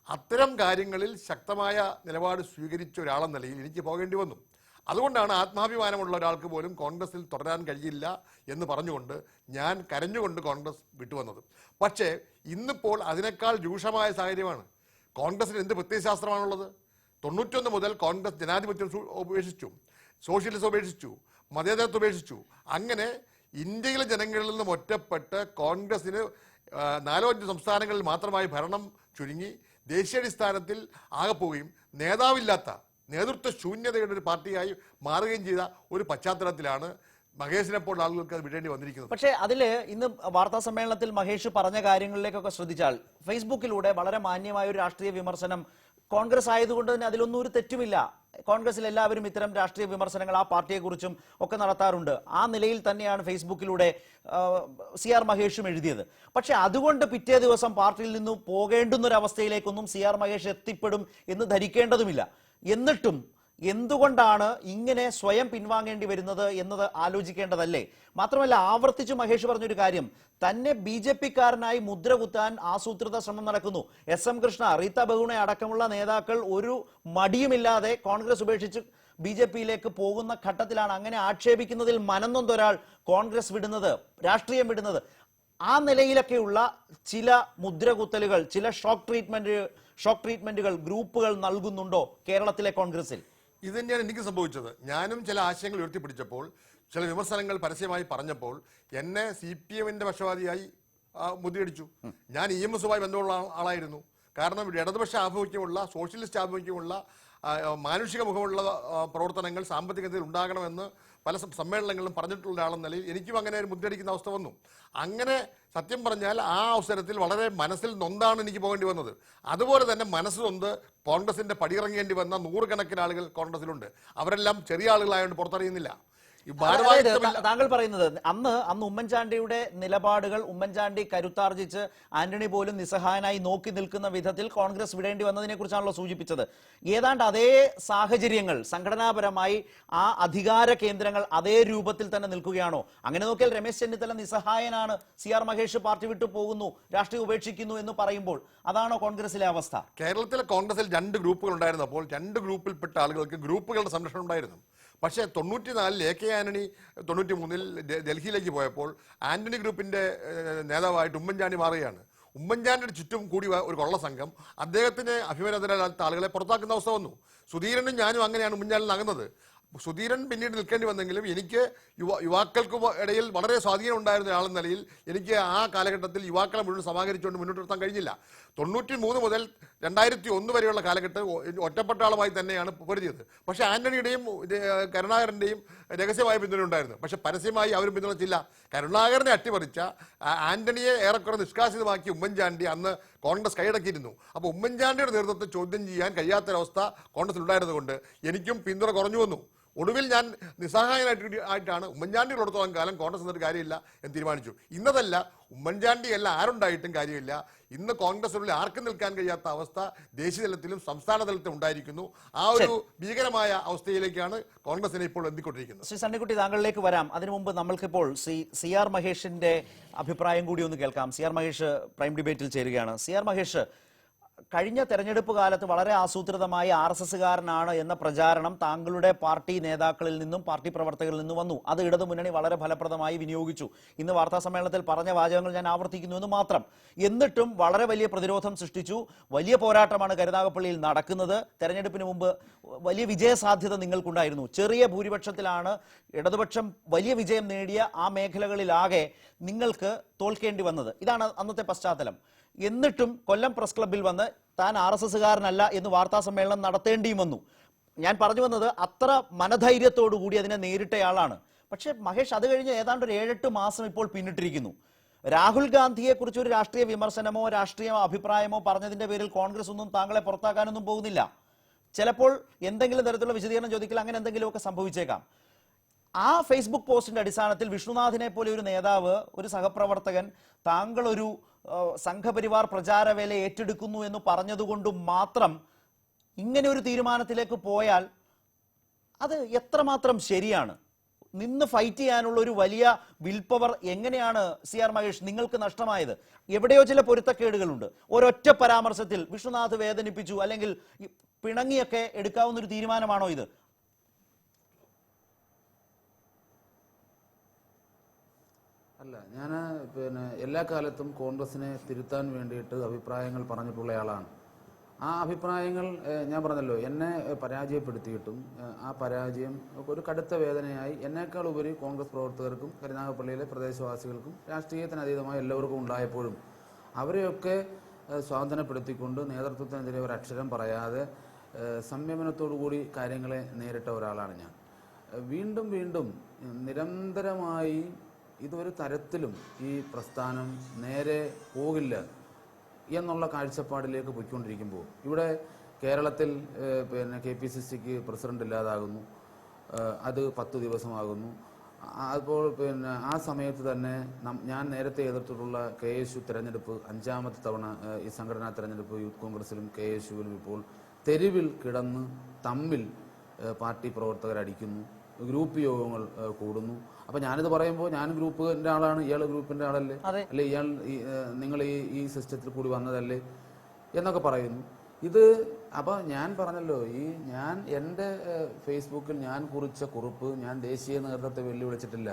അത്തരം കാര്യങ്ങളിൽ ശക്തമായ നിലപാട് സ്വീകരിച്ച ഒരാളെന്ന നിലയിൽ എനിക്ക് പോകേണ്ടി വന്നു. അതുകൊണ്ടാണ് ആത്മാഭിമാനമുള്ള ഒരാൾക്ക് പോലും കോൺഗ്രസിൽ തുടരാൻ കഴിയില്ല എന്ന് പറഞ്ഞുകൊണ്ട് ഞാൻ കരഞ്ഞുകൊണ്ട് കോൺഗ്രസ് വിട്ടുവന്നത്. പക്ഷേ ഇന്നിപ്പോൾ അതിനേക്കാൾ രൂക്ഷമായ സാഹചര്യമാണ്. കോൺഗ്രസിന് എന്ത് പ്രത്യയശാസ്ത്രമാണുള്ളത്? 91 മുതൽ കോൺഗ്രസ് ജനാധിപത്യം ഉപേക്ഷിച്ചു, സോഷ്യലിസം ഉപേക്ഷിച്ചു, മതേതരത്വം ഉപേക്ഷിച്ചു. അങ്ങനെ ഇന്ത്യയിലെ ജനങ്ങളിൽ നിന്നും ഒറ്റപ്പെട്ട് കോൺഗ്രസിന് 4-5 സംസ്ഥാനങ്ങളിൽ മാത്രമായി ഭരണം ചുരുങ്ങി ദേശീയാടിസ്ഥാനത്തിൽ ആകെ പോവുകയും നേതാവില്ലാത്ത, നേതൃത്വ ശൂന്യതയുടെ ഒരു പാർട്ടിയായി മാറുകയും ചെയ്ത ഒരു പശ്ചാത്തലത്തിലാണ് മഹേഷിനെ പോലുള്ള ആളുകൾക്ക് അത് വിടേണ്ടി വന്നിരിക്കുന്നത്. പക്ഷേ അതില് ഇന്ന് വാർത്താ സമ്മേളനത്തിൽ മഹേഷ് പറഞ്ഞ കാര്യങ്ങളിലേക്കൊക്കെ ശ്രദ്ധിച്ചാൽ ഫേസ്ബുക്കിലൂടെ വളരെ മാന്യമായ ഒരു രാഷ്ട്രീയ വിമർശനം, കോൺഗ്രസ് ആയതുകൊണ്ട് തന്നെ അതിലൊന്നും ഒരു തെറ്റുമില്ല, കോൺഗ്രസിൽ എല്ലാവരും ഇത്തരം രാഷ്ട്രീയ വിമർശനങ്ങൾ ആ പാർട്ടിയെക്കുറിച്ചും ഒക്കെ നടത്താറുണ്ട്, ആ നിലയിൽ തന്നെയാണ് ഫേസ്ബുക്കിലൂടെ CR മഹേഷും എഴുതിയത്. പക്ഷെ അതുകൊണ്ട് പിറ്റേ ദിവസം പാർട്ടിയിൽ നിന്ന് പോകേണ്ടുന്നൊരവസ്ഥയിലേക്കൊന്നും CR മഹേഷ് എത്തിപ്പെടും എന്ന് ധരിക്കേണ്ടതുമില്ല. എന്നിട്ടും എന്തുകൊണ്ടാണ് ഇങ്ങനെ സ്വയം പിൻവാങ്ങേണ്ടി വരുന്നത് എന്നത് ആലോചിക്കേണ്ടതല്ലേ? മാത്രമല്ല, ആവർത്തിച്ച് മഹേഷ് പറഞ്ഞൊരു കാര്യം, തന്നെ BJP-കാരനായി മുദ്ര കുത്താൻ ആസൂത്രിത ശ്രമം നടക്കുന്നു. SM കൃഷ്ണ, റീത്ത ബഹുണ അടക്കമുള്ള നേതാക്കൾ ഒരു മടിയുമില്ലാതെ കോൺഗ്രസ് ഉപേക്ഷിച്ച് BJP-യിലേക്ക് പോകുന്ന ഘട്ടത്തിലാണ് അങ്ങനെ ആക്ഷേപിക്കുന്നതിൽ മനംനൊന്തൊരാൾ കോൺഗ്രസ് വിടുന്നത്, രാഷ്ട്രീയം വിടുന്നത്. ആ നിലയിലൊക്കെയുള്ള ചില മുദ്രകുത്തലുകൾ, ചില ഷോക്ക് ട്രീറ്റ്മെന്റുകൾ ഗ്രൂപ്പുകൾ നൽകുന്നുണ്ടോ കേരളത്തിലെ കോൺഗ്രസിൽ? ഇത് തന്നെയാണ് എനിക്ക് സംഭവിച്ചത്. ഞാനും ചില ആശയങ്ങൾ ഉയർത്തിപ്പിടിച്ചപ്പോൾ, ചില വിമർശനങ്ങൾ പരസ്യമായി പറഞ്ഞപ്പോൾ എന്നെ CPM-ന്റെ പക്ഷപാതിയായി മുദ്രയടിച്ചു. ഞാൻ EMS-ഉമായി ബന്ധമുള്ള ആളായിരുന്നു. കാരണം ഇടതുപക്ഷ ആഭിമുഖ്യമുള്ള, സോഷ്യലിസ്റ്റ് ആഭിമുഖ്യമുള്ള, മാനുഷിക മുഖമുള്ള പ്രവർത്തനങ്ങൾ സാമ്പത്തികത്തിൽ ഉണ്ടാകണമെന്ന് പല സമ്മേളനങ്ങളിലും പറഞ്ഞിട്ടുള്ള ആളെന്ന നിലയിൽ എനിക്കും അങ്ങനെ ഒരു മുദ്രയടിക്കുന്ന അവസ്ഥ വന്നു. അങ്ങനെ സത്യം പറഞ്ഞാൽ ആ അവസരത്തിൽ വളരെ മനസ്സിൽ നൊന്താണ് എനിക്ക് പോകേണ്ടി വന്നത്. അതുപോലെ തന്നെ മനസ്സ് നൊന്ത് കോൺഗ്രസിന്റെ പടിയിറങ്ങേണ്ടി വന്ന 100 കണക്കിന് ആളുകൾ കോൺഗ്രസിലുണ്ട്. അവരെല്ലാം ചെറിയ ആളുകളായതുകൊണ്ട് പുറത്തറിയുന്നില്ല. താങ്കൾ പറയുന്നത് അന്ന് ഉമ്മൻചാണ്ടിയുടെ നിലപാടുകൾ, ഉമ്മൻചാണ്ടി കരുത്താർജിച്ച് ആന്റണി പോലും നിസ്സഹായനായി നോക്കി നിൽക്കുന്ന വിധത്തിൽ കോൺഗ്രസ് വിടേണ്ടി വന്നതിനെ കുറിച്ചാണല്ലോ സൂചിപ്പിച്ചത്. ഏതാണ്ട് അതേ സാഹചര്യങ്ങൾ സംഘടനാപരമായി ആ അധികാര കേന്ദ്രങ്ങൾ അതേ രൂപത്തിൽ തന്നെ നിൽക്കുകയാണോ? അങ്ങനെ നോക്കിയാൽ രമേശ് ചെന്നിത്തല നിസ്സഹായനാണ്, CR മഹേഷ് പാർട്ടി വിട്ടു പോകുന്നു, രാഷ്ട്രീയം ഉപേക്ഷിക്കുന്നു എന്ന് പറയുമ്പോൾ അതാണോ കോൺഗ്രസിലെ അവസ്ഥ? കേരളത്തിലെ കോൺഗ്രസിൽ 2 ഗ്രൂപ്പുകൾ ഉണ്ടായിരുന്നപ്പോൾ 2 ഗ്രൂപ്പിൽപ്പെട്ട ആളുകൾക്ക് ഗ്രൂപ്പുകളുടെ സംരക്ഷണം ഉണ്ടായിരുന്നു. പക്ഷേ 94-ൽ AK ആന്റണി 93-ൽ ഡൽഹിയിലേക്ക് പോയപ്പോൾ ആന്റണി ഗ്രൂപ്പിന്റെ നേതാവായിട്ട് ഉമ്മൻചാണ്ടി മാറുകയാണ്. ഉമ്മൻചാണ്ടിയുടെ ചുറ്റും കൂടി ഒരു കൊള്ള സംഘം അദ്ദേഹത്തിന് അഭിമാനത്തിനകത്ത ആളുകളെ പുറത്താക്കുന്ന അവസ്ഥ വന്നു. സുധീരനും ഞാനും അങ്ങനെയാണ് ഉമ്മൻചാണ്ടിൽ നകുന്നത്. സുധീരൻ പിന്നീട് നിൽക്കേണ്ടി വന്നെങ്കിലും എനിക്ക് യുവാക്കൾക്ക് ഇടയിൽ വളരെ സ്വാധീനം ഉണ്ടായിരുന്ന ആളെന്ന നിലയിൽ എനിക്ക് ആ കാലഘട്ടത്തിൽ യുവാക്കളെ മുഴുവൻ സമാഹരിച്ചുകൊണ്ട് മുന്നോട്ട് നിർത്താൻ കഴിഞ്ഞില്ല. 93 മുതൽ 2001 വരെയുള്ള കാലഘട്ടം ഒറ്റപ്പെട്ട ആളുമായി തന്നെയാണ് പൊരുതിയത്. പക്ഷേ ആന്റണിയുടെയും കരുണാകരന്റെയും രഹസ്യമായ പിന്തുണ ഉണ്ടായിരുന്നു. പക്ഷെ പരസ്യമായി അവരും പിന്തുണച്ചില്ല. കരുണാകരനെ അട്ടിമറിച്ച ആന്റണിയെ ഏറെക്കുറെ നിഷ്കാസിതമാക്കി ഉമ്മൻചാണ്ടി അന്ന് കോൺഗ്രസ് കൈയടക്കിയിരുന്നു. അപ്പോൾ ഉമ്മൻചാണ്ടിയുടെ നേതൃത്വത്തെ ചോദ്യം ചെയ്യാൻ കഴിയാത്തൊരവസ്ഥ കോൺഗ്രസിൽ ഉണ്ടായിരുന്നതുകൊണ്ട് എനിക്കും പിന്തുണ കുറഞ്ഞു വന്നു. ഒടുവിൽ ഞാൻ നിസ്സഹായനായിട്ടാണ് ഉമ്മൻചാണ്ടിയോടത്തോളം കാലം കോൺഗ്രസ് എന്നിട്ട് കാര്യമില്ല എന്ന് തീരുമാനിച്ചു. ഇന്നതല്ല, ഉമ്മൻചാണ്ടി അല്ല ആരുണ്ടായിട്ടും കാര്യമില്ല. ഇന്ന് കോൺഗ്രസിനുള്ളിൽ ആർക്കും നിൽക്കാൻ കഴിയാത്ത അവസ്ഥ ദേശീയ തലത്തിലും സംസ്ഥാന തലത്തിലും ഉണ്ടായിരിക്കുന്നു. ആ ഒരു ഭീകരമായ അവസ്ഥയിലേക്കാണ് കോൺഗ്രസിനെ ഇപ്പോൾ എത്തിക്കൊണ്ടിരിക്കുന്നത്. ശ്രീ സണ്ണിക്കുട്ടി, താങ്കളിലേക്ക് വരാം. അതിനു മുമ്പ് നമ്മൾക്കിപ്പോൾ CR മഹേഷിന്റെ അഭിപ്രായം കൂടി ഒന്ന് കേൾക്കാം. CR മഹേഷ് പ്രൈം ഡിബേറ്റിൽ ചേരുകയാണ്. CR മഹേഷ്, കഴിഞ്ഞ തെരഞ്ഞെടുപ്പ് കാലത്ത് വളരെ ആസൂത്രിതമായി RSSകാരനാണ് എന്ന പ്രചാരണം താങ്കളുടെ പാർട്ടി നേതാക്കളിൽ നിന്നും പാർട്ടി പ്രവർത്തകരിൽ നിന്നും വന്നു. അത് ഇടതു മുന്നണി വളരെ ഫലപ്രദമായി വിനിയോഗിച്ചു. ഇന്ന് വാർത്താ സമ്മേളനത്തിൽ പറഞ്ഞ വാചകങ്ങൾ ഞാൻ ആവർത്തിക്കുന്നു എന്ന് മാത്രം. എന്നിട്ടും വളരെ വലിയ പ്രതിരോധം സൃഷ്ടിച്ചു. വലിയ പോരാട്ടമാണ് കരുനാഗപ്പള്ളിയിൽ നടക്കുന്നത്. തെരഞ്ഞെടുപ്പിന് മുമ്പ് വലിയ വിജയസാധ്യത നിങ്ങൾക്കുണ്ടായിരുന്നു. ചെറിയ ഭൂരിപക്ഷത്തിലാണ് ഇടതുപക്ഷം വലിയ വിജയം നേടിയ ആ മേഖലകളിലാകെ നിങ്ങൾക്ക് തോൽക്കേണ്ടി വന്നത്. ഇതാണ് അന്നത്തെ പശ്ചാത്തലം. എന്നിട്ടും കൊല്ലം പ്രസ് ക്ലബ്ബിൽ വന്ന് താൻ RSSകാരനല്ല എന്ന് വാർത്താ സമ്മേളനം നടത്തേണ്ടിയും വന്നു. ഞാൻ പറഞ്ഞു വന്നത് അത്ര മനധൈര്യത്തോടു കൂടി അതിനെ നേരിട്ടയാളാണ്. പക്ഷേ മഹേഷ്, അത് കഴിഞ്ഞ് ഏതാണ്ട് ഒരു 7-8 മാസം ഇപ്പോൾ പിന്നിട്ടിരിക്കുന്നു. രാഹുൽ ഗാന്ധിയെ കുറിച്ച് ഒരു രാഷ്ട്രീയ വിമർശനമോ രാഷ്ട്രീയ അഭിപ്രായമോ പറഞ്ഞതിന്റെ പേരിൽ കോൺഗ്രസ് ഒന്നും താങ്കളെ പുറത്താക്കാനൊന്നും പോകുന്നില്ല. ചിലപ്പോൾ എന്തെങ്കിലും തരത്തിലുള്ള വിശദീകരണം ചോദിക്കൽ അങ്ങനെ എന്തെങ്കിലുമൊക്കെ സംഭവിച്ചേക്കാം. ആ ഫേസ്ബുക്ക് പോസ്റ്റിന്റെ അടിസ്ഥാനത്തിൽ വിഷ്ണുനാഥിനെ പോലെ ഒരു നേതാവ്, ഒരു സഹപ്രവർത്തകൻ, താങ്കൾ ഒരു സംഘപരിവാർ പ്രചാരവേല ഏറ്റെടുക്കുന്നു എന്ന് പറഞ്ഞതുകൊണ്ട് മാത്രം ഇങ്ങനെ ഒരു തീരുമാനത്തിലേക്ക് പോയാൽ അത് എത്രമാത്രം ശരിയാണ്? നിന്ന് ഫൈറ്റ് ചെയ്യാനുള്ള ഒരു വലിയ വിൽ പവർ എങ്ങനെയാണ് CR മഹേഷ് നിങ്ങൾക്ക് നഷ്ടമായത്? എവിടെയോ ചില പൊരുത്തക്കേടുകളുണ്ട്. ഒരൊറ്റ പരാമർശത്തിൽ വിഷ്ണുനാഥ് വേദനിപ്പിച്ചു അല്ലെങ്കിൽ പിണങ്ങിയൊക്കെ എടുക്കാവുന്ന ഒരു തീരുമാനമാണോ ഇത്? അല്ല, ഞാൻ എല്ലാ കാലത്തും കോൺഗ്രസിനെ തിരുത്താൻ വേണ്ടിയിട്ട് അഭിപ്രായങ്ങൾ പറഞ്ഞിട്ടുള്ളയാളാണ്. ആ അഭിപ്രായങ്ങൾ ഞാൻ പറഞ്ഞല്ലോ, എന്നെ പരാജയപ്പെടുത്തിയിട്ടും ആ പരാജയം ഒരു കടുത്ത വേദനയായി എന്നേക്കാൾ ഉപരി കോൺഗ്രസ് പ്രവർത്തകർക്കും കരുനാഗപ്പള്ളിയിലെ പ്രദേശവാസികൾക്കും രാഷ്ട്രീയത്തിനതീതമായ എല്ലാവർക്കും ഉണ്ടായപ്പോഴും അവരെയൊക്കെ സ്വാധീനപ്പെടുത്തിക്കൊണ്ട് നേതൃത്വത്തിനെതിരെ ഒരു അക്ഷരം പറയാതെ സംയമനത്തോടു കൂടി കാര്യങ്ങളെ നേരിട്ട ഒരാളാണ് ഞാൻ. വീണ്ടും വീണ്ടും നിരന്തരമായി ഇതൊരു തരത്തിലും ഈ പ്രസ്ഥാനം നേരെ പോകില്ല എന്നുള്ള കാഴ്ചപ്പാടിലേക്ക് പോയിക്കൊണ്ടിരിക്കുമ്പോൾ ഇവിടെ കേരളത്തിൽ KPCCക്ക് പ്രസിഡന്റ് ഇല്ലാതാകുന്നു. അത് 10 ദിവസമാകുന്നു. അപ്പോൾ ആ സമയത്ത് തന്നെ ഞാൻ നേരത്തെ എതിർത്തിട്ടുള്ള KSU തെരഞ്ഞെടുപ്പ് 5ാമത്തെ തവണ ഈ സംഘടനാ തെരഞ്ഞെടുപ്പ് യൂത്ത് കോൺഗ്രസിലും KSUവിലും ഇപ്പോൾ തെരുവിൽ കിടന്ന് തമ്മിൽ പാർട്ടി പ്രവർത്തകരടിക്കുന്നു, ഗ്രൂപ്പ് യോഗങ്ങൾ കൂടുന്നു. ഞാനിത് പറയുമ്പോൾ ഞാൻ ഗ്രൂപ്പിന്റെ ആളാണ്, ഇയാൾ ഗ്രൂപ്പിന്റെ ആളല്ലേ, അല്ലെ ഇയാൾ നിങ്ങൾ ഈ സിസ്റ്റത്തിൽ കൂടി വന്നതല്ലേ എന്നൊക്കെ പറയുന്നു. ഇത് ഞാൻ പറഞ്ഞല്ലോ, ഞാൻ എൻ്റെ ഫേസ്ബുക്കിൽ ഞാൻ കുറിച്ച കുറിപ്പ് ഞാൻ ദേശീയ നേതൃത്വത്തെ വെല്ലുവിളിച്ചിട്ടില്ല.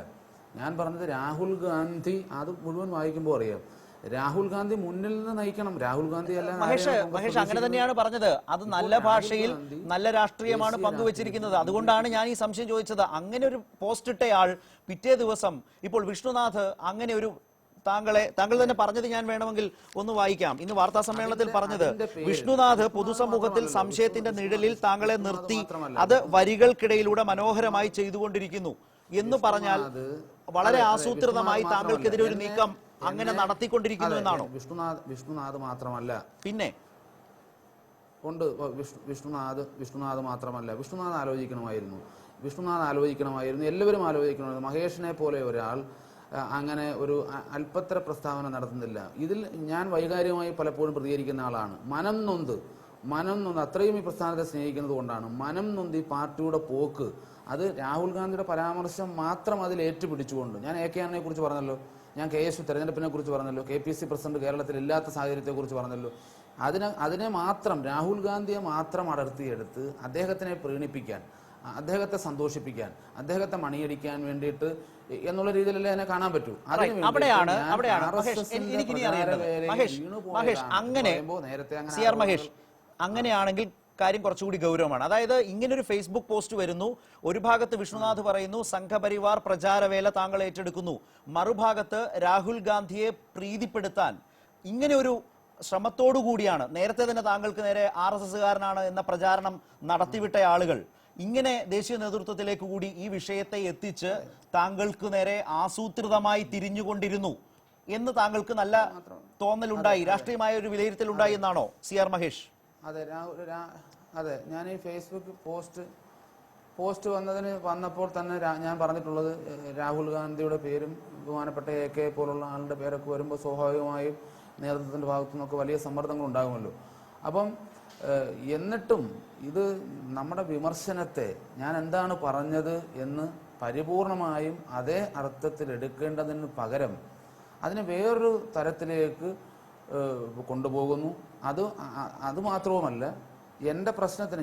ഞാൻ പറഞ്ഞത് രാഹുൽ ഗാന്ധി, അത് മുഴുവൻ വായിക്കുമ്പോൾ അറിയാം, രാഹുൽ ഗാന്ധി മുന്നിൽ നിന്ന് നയിക്കണം. രാഹുൽ ഗാന്ധി അല്ല മഹേഷ് അങ്ങനെ തന്നെയാണ് പറഞ്ഞത്. അത് നല്ല ഭാഷയിൽ നല്ല രാഷ്ട്രീയമാണ് പങ്കുവച്ചിരിക്കുന്നത്. അതുകൊണ്ടാണ് ഞാൻ ഈ സംശയം ചോദിച്ചത്. അങ്ങനെ ഒരു പോസ്റ്റ് ഇട്ടയാൾ പിറ്റേ ദിവസം ഇപ്പോൾ വിഷ്ണുനാഥ് അങ്ങനെ ഒരു താങ്കൾ തന്നെ പറഞ്ഞത് ഞാൻ വേണമെങ്കിൽ ഒന്ന് വായിക്കാം. ഇന്ന് വാർത്താ സമ്മേളനത്തിൽ പറഞ്ഞത്, വിഷ്ണുനാഥ് പൊതുസമൂഹത്തിൽ സംശയത്തിന്റെ നിഴലിൽ താങ്കളെ നിർത്തി അത് വരികൾക്കിടയിലൂടെ മനോഹരമായി ചെയ്തുകൊണ്ടിരിക്കുന്നു എന്ന് പറഞ്ഞാൽ വളരെ ആസൂത്രിതമായി താങ്കൾക്കെതിരെ ഒരു നീക്കം അങ്ങനെ നടത്തിക്കൊണ്ടിരിക്കുന്നു എന്നാണോ? വിഷ്ണുനാഥ് മാത്രമല്ല, പിന്നെ ഉണ്ട് വിഷ്ണുനാഥ് മാത്രമല്ല, വിഷ്ണുനാഥ് ആലോചിക്കണമായിരുന്നു, എല്ലാവരും ആലോചിക്കണമായിരുന്നു. മഹേഷിനെ പോലെ ഒരാൾ അങ്ങനെ ഒരു അല്പത്തര പ്രസ്താവന നടത്തുന്നില്ല. ഇതിൽ ഞാൻ വൈകാരികമായി പലപ്പോഴും പ്രതികരിക്കുന്ന ആളാണ്. മനം നൊന്ത് അത്രയും ഈ പ്രസ്ഥാനത്തെ സ്നേഹിക്കുന്നത് കൊണ്ടാണ് മനം നൊന്ത് ഈ പാർട്ടിയുടെ പോക്ക്, അത് രാഹുൽ ഗാന്ധിയുടെ പരാമർശം മാത്രം അതിൽ ഏറ്റുപിടിച്ചുകൊണ്ട്, ഞാൻ AK ആന്റണിയെ കുറിച്ച് പറഞ്ഞല്ലോ, ഞാൻ KSU തെരഞ്ഞെടുപ്പിനെ കുറിച്ച് പറഞ്ഞല്ലോ, KPC പ്രസിഡന്റ് കേരളത്തിൽ ഇല്ലാത്ത സാഹചര്യത്തെക്കുറിച്ച് പറഞ്ഞല്ലോ. അതിനെ മാത്രം, രാഹുൽ ഗാന്ധിയെ മാത്രം അടർത്തിയെടുത്ത് അദ്ദേഹത്തിനെ പ്രീണിപ്പിക്കാൻ, അദ്ദേഹത്തെ സന്തോഷിപ്പിക്കാൻ, അദ്ദേഹത്തെ മണിയടിക്കാൻ വേണ്ടിയിട്ട് എന്നുള്ള രീതിയിലല്ലേ എന്നെ കാണാൻ പറ്റൂ. അവിടെയാണ് അങ്ങനെയാണെങ്കിൽ കാര്യം കുറച്ചുകൂടി ഗൗരവമാണ്. അതായത് ഇങ്ങനൊരു ഫേസ്ബുക്ക് പോസ്റ്റ് വരുന്നു, ഒരു ഭാഗത്ത് വിഷ്ണുനാഥ് പറയുന്നു സംഘപരിവാർ പ്രചാരവേല താങ്കൾ ഏറ്റെടുക്കുന്നു, മറുഭാഗത്ത് രാഹുൽ ഗാന്ധിയെ പ്രീതിപ്പെടുത്താൻ ഇങ്ങനെ ഒരു ശ്രമത്തോടു കൂടിയാണ് നേരത്തെ തന്നെ താങ്കൾക്ക് നേരെ RSSകാരനാണ് എന്ന പ്രചാരണം നടത്തിവിട്ട ആളുകൾ ഇങ്ങനെ ദേശീയ നേതൃത്വത്തിലേക്ക് കൂടി ഈ വിഷയത്തെ എത്തിച്ച് താങ്കൾക്ക് നേരെ ആസൂത്രിതമായി തിരിഞ്ഞുകൊണ്ടിരുന്നു എന്ന് താങ്കൾക്ക് നല്ല തോന്നലുണ്ടായി, രാഷ്ട്രീയമായ ഒരു വിലയിരുത്തൽ ഉണ്ടായി എന്നാണോ CR മഹേഷ്? അതെ, ഞാൻ ഈ ഫേസ്ബുക്ക് പോസ്റ്റ് വന്നപ്പോൾ തന്നെ ഞാൻ പറഞ്ഞിട്ടുള്ളത്, രാഹുൽ ഗാന്ധിയുടെ പേരും ബഹുമാനപ്പെട്ട AK പോലുള്ള ആളുടെ പേരൊക്കെ വരുമ്പോൾ സ്വാഭാവികമായും നേതൃത്വത്തിന്റെ ഭാഗത്തു നിന്നൊക്കെ വലിയ സമ്മർദ്ദങ്ങൾ ഉണ്ടാകുമല്ലോ. എന്നിട്ടും ഇത് നമ്മുടെ വിമർശനത്തെ ഞാൻ എന്താണ് പറഞ്ഞത് എന്ന് പരിപൂർണമായും അതേ അർത്ഥത്തിൽ എടുക്കേണ്ടതിന് പകരം അതിന് വേറൊരു തരത്തിലേക്ക് കൊണ്ടുപോകുന്നു. അത് മാത്രവുമല്ല, എൻ്റെ പ്രശ്നത്തിന്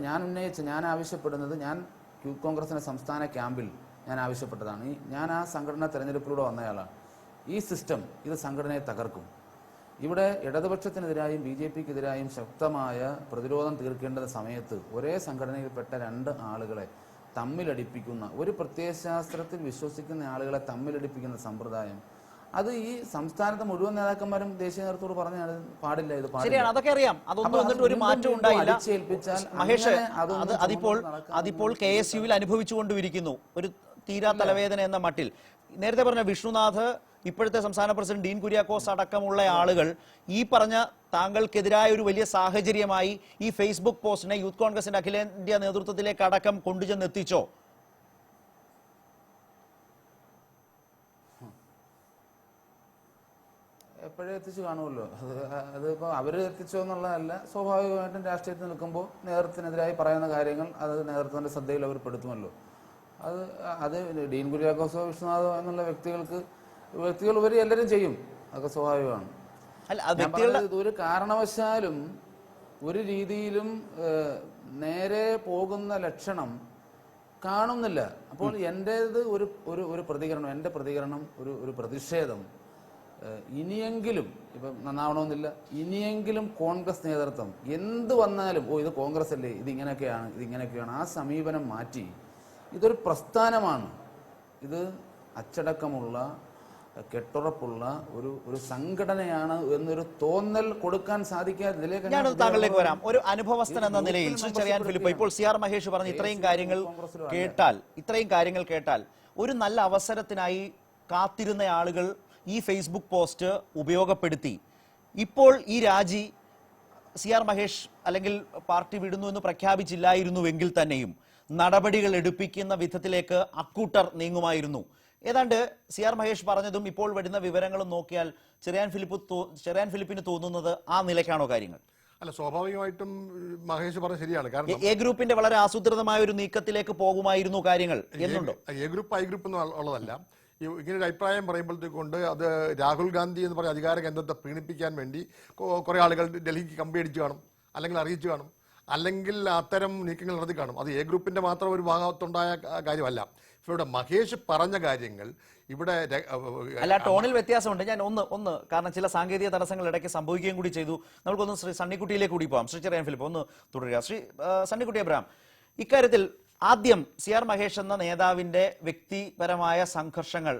ഞാൻ ആവശ്യപ്പെടുന്നത്, ഞാൻ യൂത്ത് കോൺഗ്രസിൻ്റെ സംസ്ഥാന ക്യാമ്പിൽ ഞാൻ ആവശ്യപ്പെട്ടതാണ്. ഞാൻ ആ സംഘടനാ തെരഞ്ഞെടുപ്പിലൂടെ വന്നയാളാണ്. ഈ സിസ്റ്റം ഇത് സംഘടനയെ തകർക്കും. ഇവിടെ ഇടതുപക്ഷത്തിനെതിരായും BJPക്കെതിരായും ശക്തമായ പ്രതിരോധം തീർക്കേണ്ട സമയത്ത് ഒരേ സംഘടനയിൽപ്പെട്ട 2 ആളുകളെ തമ്മിലടിപ്പിക്കുന്ന, ഒരു പ്രത്യയശാസ്ത്രത്തിൽ വിശ്വസിക്കുന്ന ആളുകളെ തമ്മിലടിപ്പിക്കുന്ന സമ്പ്രദായം, അത് ഈ സംസ്ഥാനത്തെ മുഴുവൻ നേതാക്കന്മാരും ദേശീയ നേതൃത്വത്തോട് പറഞ്ഞാൽ പാടില്ല, ഇത് ശരിയാണ്, അതൊക്കെ അറിയാം. അതൊന്നും എന്നിട്ട് ഒരു മാറ്റം ഉണ്ടായില്ല. മഹേഷ്, അതിപ്പോൾ KSUവിൽ അനുഭവിച്ചുകൊണ്ടിരിക്കുന്നു ഒരു തീരാ തലവേദന എന്ന മട്ടിൽ. നേരത്തെ പറഞ്ഞ വിഷ്ണുനാഥ്, ഇപ്പോഴത്തെ സംസ്ഥാന പ്രസിഡന്റ് ഡീൻ കുര്യാക്കോസ് അടക്കമുള്ള ആളുകൾ ഈ പറഞ്ഞ താങ്കൾക്കെതിരായ ഒരു വലിയ സാഹചര്യമായി ഈ ഫേസ്ബുക്ക് പോസ്റ്റിനെ യൂത്ത് കോൺഗ്രസിന്റെ അഖിലേന്ത്യാ നേതൃത്വത്തിലേക്ക് അടക്കം കൊണ്ടുചെന്നെത്തിച്ചോ? എപ്പോഴും എത്തിച്ചു കാണുമല്ലോ. അതിപ്പോൾ അവർ എത്തിച്ചോ എന്നുള്ളതല്ല, സ്വാഭാവികമായിട്ടും രാഷ്ട്രീയത്തിൽ നിൽക്കുമ്പോൾ നേതൃത്വത്തിനെതിരായി പറയുന്ന കാര്യങ്ങൾ അത് നേതൃത്വത്തിൻ്റെ ശ്രദ്ധയിൽ അവർ പെടുത്തുമല്ലോ. അത് ഡീൻ കുര്യാക്കോസോ വിഷ്ണുനാഥോ എന്നുള്ള വ്യക്തികൾ ഇവർ എല്ലാവരും ചെയ്യും, അതൊക്കെ സ്വാഭാവികമാണ്. ഒരു കാരണവശാലും ഒരു രീതിയിലും നേരെ പോകുന്ന ലക്ഷണം കാണുന്നില്ല. അപ്പോൾ എൻ്റേത് ഒരു പ്രതികരണം, എൻ്റെ പ്രതികരണം ഒരു പ്രതിഷേധം, ഇനിയെങ്കിലും ഇപ്പം നന്നാവണമെന്നില്ല, ഇനിയെങ്കിലും കോൺഗ്രസ് നേതൃത്വം എന്ത് വന്നാലും ഇത് കോൺഗ്രസ് അല്ലേ, ഇതിങ്ങനെയൊക്കെയാണ്, ആ സമീപനം മാറ്റി ഇതൊരു പ്രസ്ഥാനമാണ്, ഇത് അച്ചടക്കമുള്ള കെട്ടുറപ്പുള്ള ഒരു സംഘടനയാണ് എന്നൊരു തോന്നൽ കൊടുക്കാൻ സാധിക്കാതെ ഞാനത് താങ്കളിലേക്ക് വരാം. ഒരു അനുഭവസ്ഥൻ എന്ന നിലയിൽ ശ്രീ ചെറിയാൻ ഫിലിപ്പ്, ഇപ്പോൾ CR മഹേഷ് പറഞ്ഞ ഇത്രയും കാര്യങ്ങൾ കേട്ടാൽ ഒരു നല്ല അവസരത്തിനായി കാത്തിരുന്ന ആളുകൾ ഈ ഫേസ്ബുക്ക് പോസ്റ്റ് ഉപയോഗപ്പെടുത്തി ഇപ്പോൾ ഈ രാജി CR മഹേഷ് അല്ലെങ്കിൽ പാർട്ടി വിടുന്നു എന്ന് പ്രഖ്യാപിച്ചില്ലായിരുന്നുവെങ്കിൽ തന്നെയും നടപടികൾ എടുപ്പിക്കുന്ന വിധത്തിലേക്ക് അക്കൂട്ടർ നീങ്ങുമായിരുന്നു. ഏതാണ്ട് CR മഹേഷ് പറഞ്ഞതും ഇപ്പോൾ വരുന്ന വിവരങ്ങളും നോക്കിയാൽ ചെറിയാൻ ഫിലിപ്പിന് തോന്നുന്നത് ആ നിലയ്ക്കാണോ കാര്യങ്ങൾ? അല്ല, സ്വാഭാവികമായിട്ടും മഹേഷ് പറഞ്ഞ ശരിയാണ്. കാരണം എ ഗ്രൂപ്പിന്റെ വളരെ ആസൂത്രിതമായ ഒരു നീക്കത്തിലേക്ക് പോകുമായിരുന്നു കാര്യങ്ങൾ എന്നുണ്ടോ? എ ഗ്രൂപ്പ് ഐ ഗ്രൂപ്പ് ഉള്ളതല്ല. ഇങ്ങനെ ഒരു അഭിപ്രായം പറയുമ്പോഴത്തേക്കൊണ്ട് അത് രാഹുൽ ഗാന്ധി എന്ന് പറഞ്ഞ അധികാര കേന്ദ്രത്തെ പ്രീണിപ്പിക്കാൻ വേണ്ടി കുറേ ആളുകൾ ഡൽഹിക്ക് കമ്പി അടിച്ചു കാണും, അല്ലെങ്കിൽ അറിയിച്ചു കാണും, അല്ലെങ്കിൽ അത്തരം നീക്കങ്ങൾ നടത്തി കാണും. അത് എ ഗ്രൂപ്പിന്റെ മാത്രം ഒരു ഭാഗത്തുണ്ടായ കാര്യമല്ല. ഇവിടെ മഹേഷ് പറഞ്ഞ കാര്യങ്ങൾ ഇവിടെ അല്ല, ടോണിൽ വ്യത്യാസമുണ്ട്. ഞാൻ ഒന്ന് കാരണം ചില സാങ്കേതിക തടസ്സങ്ങൾ ഇടയ്ക്ക് സംഭവിക്കുകയും കൂടി ചെയ്തു. നമുക്കൊന്ന് ശ്രീ സണ്ണിക്കുട്ടിയിലേക്ക് കൂടി പോകാം. ശ്രീ ചെറിയാൻ ഫിലിപ്പ് ഒന്ന് തുടരുക. ശ്രീ സണ്ണിക്കുട്ടി അബ്രഹാം, ഇക്കാര്യത്തിൽ ആദ്യം CR മഹേഷ് എന്ന നേതാവിന്റെ വ്യക്തിപരമായ സംഘർഷങ്ങൾ,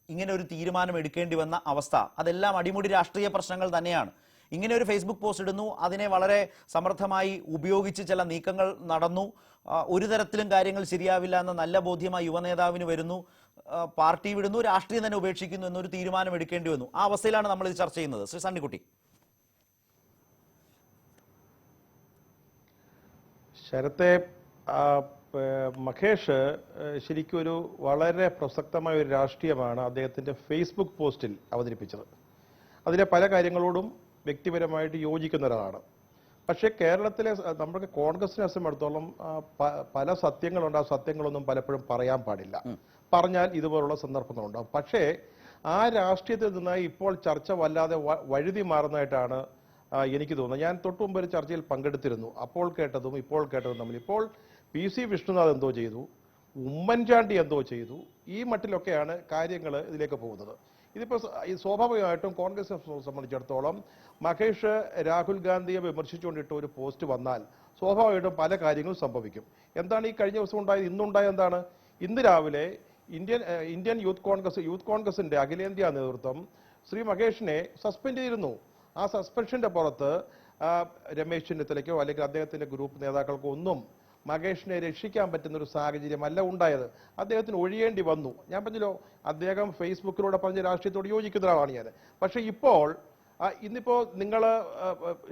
ഇങ്ങനെ ഒരു തീരുമാനം എടുക്കേണ്ടി വന്ന അവസ്ഥ, അതെല്ലാം അടിമുടി രാഷ്ട്രീയ പ്രശ്നങ്ങൾ തന്നെയാണ്. ഇങ്ങനെ ഒരു ഫേസ്ബുക്ക് പോസ്റ്റ് ഇടുന്നു, അതിനെ വളരെ സമർത്ഥമായി ഉപയോഗിച്ച് ചില നീക്കങ്ങൾ നടന്നു, ഒരു തരത്തിലും കാര്യങ്ങൾ ശരിയാവില്ല എന്ന നല്ല ബോധ്യമായി യുവനേതാവിന് വരുന്നു, പാർട്ടി വിടുന്നു, രാഷ്ട്രീയം തന്നെ ഉപേക്ഷിക്കുന്നു എന്നൊരു തീരുമാനം എടുക്കേണ്ടി വന്നു. ആ അവസ്ഥയിലാണ് നമ്മൾ ഇത് ചർച്ച ചെയ്യുന്നത്. ശ്രീ സണ്ണിക്കുട്ടി. ശരത്തെ, മഹേഷ് ശരിക്കും ഒരു വളരെ പ്രസക്തമായ ഒരു രാഷ്ട്രീയമാണ് അദ്ദേഹത്തിൻ്റെ ഫേസ്ബുക്ക് പോസ്റ്റിൽ അവതരിപ്പിച്ചത്. അതിലെ പല കാര്യങ്ങളോടും വ്യക്തിപരമായിട്ട് യോജിക്കുന്ന ഒരാളാണ്. പക്ഷേ കേരളത്തിലെ നമ്മുടെ കോൺഗ്രസിനെ സംബന്ധിച്ചിടത്തോളം പല സത്യങ്ങളുണ്ട്. ആ സത്യങ്ങളൊന്നും പലപ്പോഴും പറയാൻ പാടില്ല. പറഞ്ഞാൽ ഇതുപോലുള്ള സന്ദർഭങ്ങളുണ്ടാകും. പക്ഷേ ആ രാഷ്ട്രീയത്തിൽ നിന്ന് ഇപ്പോൾ ചർച്ച വല്ലാതെ വഴുതി മാറുന്നതായിട്ടാണ് എനിക്ക് തോന്നുന്നത്. ഞാൻ തൊട്ടു മുമ്പ് ഒരു ചർച്ചയിൽ പങ്കെടുത്തിരുന്നു. അപ്പോൾ കേട്ടതും ഇപ്പോൾ കേട്ടതും തമ്മിൽ ഇപ്പോൾ PC വിഷ്ണുനാഥ് എന്തോ ചെയ്തു, ഉമ്മൻചാണ്ടി എന്തോ ചെയ്തു, ഈ മട്ടിലൊക്കെയാണ് കാര്യങ്ങൾ ഇതിലേക്ക് പോകുന്നത്. ഇതിപ്പോൾ സ്വാഭാവികമായിട്ടും കോൺഗ്രസിനെ സംബന്ധിച്ചിടത്തോളം മഹേഷ് രാഹുൽ ഗാന്ധിയെ വിമർശിച്ചുകൊണ്ടിട്ട് ഒരു പോസ്റ്റ് വന്നാൽ സ്വാഭാവികമായിട്ടും പല കാര്യങ്ങളും സംഭവിക്കും. എന്താണ് ഈ കഴിഞ്ഞ ദിവസം ഉണ്ടായത്? ഇന്നുണ്ടായത് എന്താണ്? ഇന്ന് രാവിലെ ഇന്ത്യൻ യൂത്ത് കോൺഗ്രസിന്റെ അഖിലേന്ത്യാ നേതൃത്വം ശ്രീ മഹേഷിനെ സസ്പെൻഡ് ചെയ്തിരുന്നു. ആ സസ്പെൻഷന്റെ പുറത്ത് രമേശ് ചെന്നിത്തലയ്ക്കോ അല്ലെങ്കിൽ അദ്ദേഹത്തിന്റെ ഗ്രൂപ്പ് നേതാക്കൾക്കോ ഒന്നും മഹേഷിനെ രക്ഷിക്കാൻ പറ്റുന്ന ഒരു സാഹചര്യമല്ല ഉണ്ടായത്. അദ്ദേഹത്തിന് ഒഴിയേണ്ടി വന്നു. ഞാൻ പറഞ്ഞല്ലോ, അദ്ദേഹം ഫേസ്ബുക്കിലൂടെ പറഞ്ഞ രാഷ്ട്രീയത്തോട് യോജിക്കുന്ന ഒരാളാണ് ഞാൻ. പക്ഷേ ഇപ്പോൾ ഇന്നിപ്പോൾ നിങ്ങൾ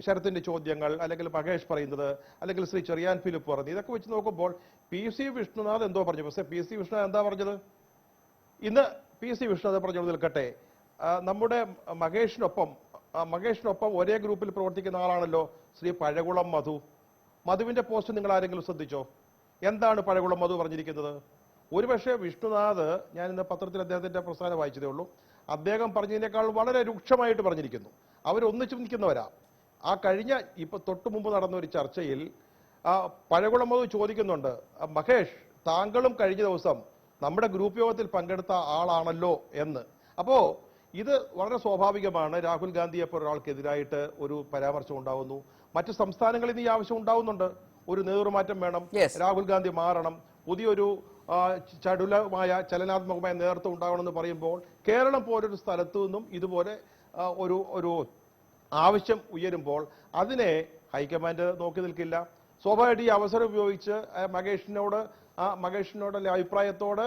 ശരത്തിന്റെ ചോദ്യങ്ങൾ, അല്ലെങ്കിൽ മഹേഷ് പറയുന്നത്, അല്ലെങ്കിൽ ശ്രീ ചെറിയാൻ ഫിലിപ്പ് പറഞ്ഞത്, ഇതൊക്കെ വെച്ച് നോക്കുമ്പോൾ PC വിഷ്ണുനാഥ് എന്തോ പറഞ്ഞു. പക്ഷേ PC വിഷ്ണുനാഥ് എന്താ പറഞ്ഞത്? ഇന്ന് PC വിഷ്ണുനാഥ് പറഞ്ഞത് നിൽക്കട്ടെ, നമ്മുടെ മഹേഷിനൊപ്പം ഒരേ ഗ്രൂപ്പിൽ പ്രവർത്തിക്കുന്ന ആളാണല്ലോ ശ്രീ പഴകുളം മധുവിന്റെ പോസ്റ്റ് നിങ്ങൾ ആരെങ്കിലും ശ്രദ്ധിച്ചോ? എന്താണ് പഴകുളം മധു പറഞ്ഞിരിക്കുന്നത്? ഒരുപക്ഷെ വിഷ്ണുനാഥ്, ഞാൻ ഇന്ന് പത്രത്തിൽ അദ്ദേഹത്തിന്റെ പ്രസ്ഥാനം വായിച്ചതേ ഉള്ളൂ, അദ്ദേഹം പറഞ്ഞതിനേക്കാൾ വളരെ രൂക്ഷമായിട്ട് പറഞ്ഞിരിക്കുന്നു. അവരൊന്നിച്ചു നിൽക്കുന്നവരാ. ആ കഴിഞ്ഞ തൊട്ടു മുമ്പ് നടന്ന ഒരു ചർച്ചയിൽ പഴകുളമത് ചോദിക്കുന്നുണ്ട്, മഹേഷ് താങ്കളും കഴിഞ്ഞ ദിവസം നമ്മുടെ ഗ്രൂപ്പ് യോഗത്തിൽ പങ്കെടുത്ത ആളാണല്ലോ എന്ന്. അപ്പോ ഇത് വളരെ സ്വാഭാവികമാണ്. രാഹുൽ ഗാന്ധിയെ പോലെ ഒരാൾക്കെതിരായിട്ട് ഒരു പരാമർശം ഉണ്ടാവുന്നു. മറ്റു സംസ്ഥാനങ്ങളിൽ ഈ ആവശ്യം ഉണ്ടാവുന്നുണ്ട്. ഒരു നേതൃമാറ്റം വേണം, രാഹുൽ ഗാന്ധി മാറണം, പുതിയൊരു ചടുലമായ ചലനാത്മകമായ നേതൃത്വം ഉണ്ടാവണമെന്ന് പറയുമ്പോൾ കേരളം പോലൊരു സ്ഥലത്തു നിന്നും ഇതുപോലെ ഒരു ആവശ്യം ഉയരുമ്പോൾ അതിനെ ഹൈക്കമാൻഡ് നോക്കി നിൽക്കില്ല. സ്വാഭാവികമായിട്ട് ഈ അവസരം ഉപയോഗിച്ച് മഹേഷിനോട് അല്ലെ അഭിപ്രായത്തോട്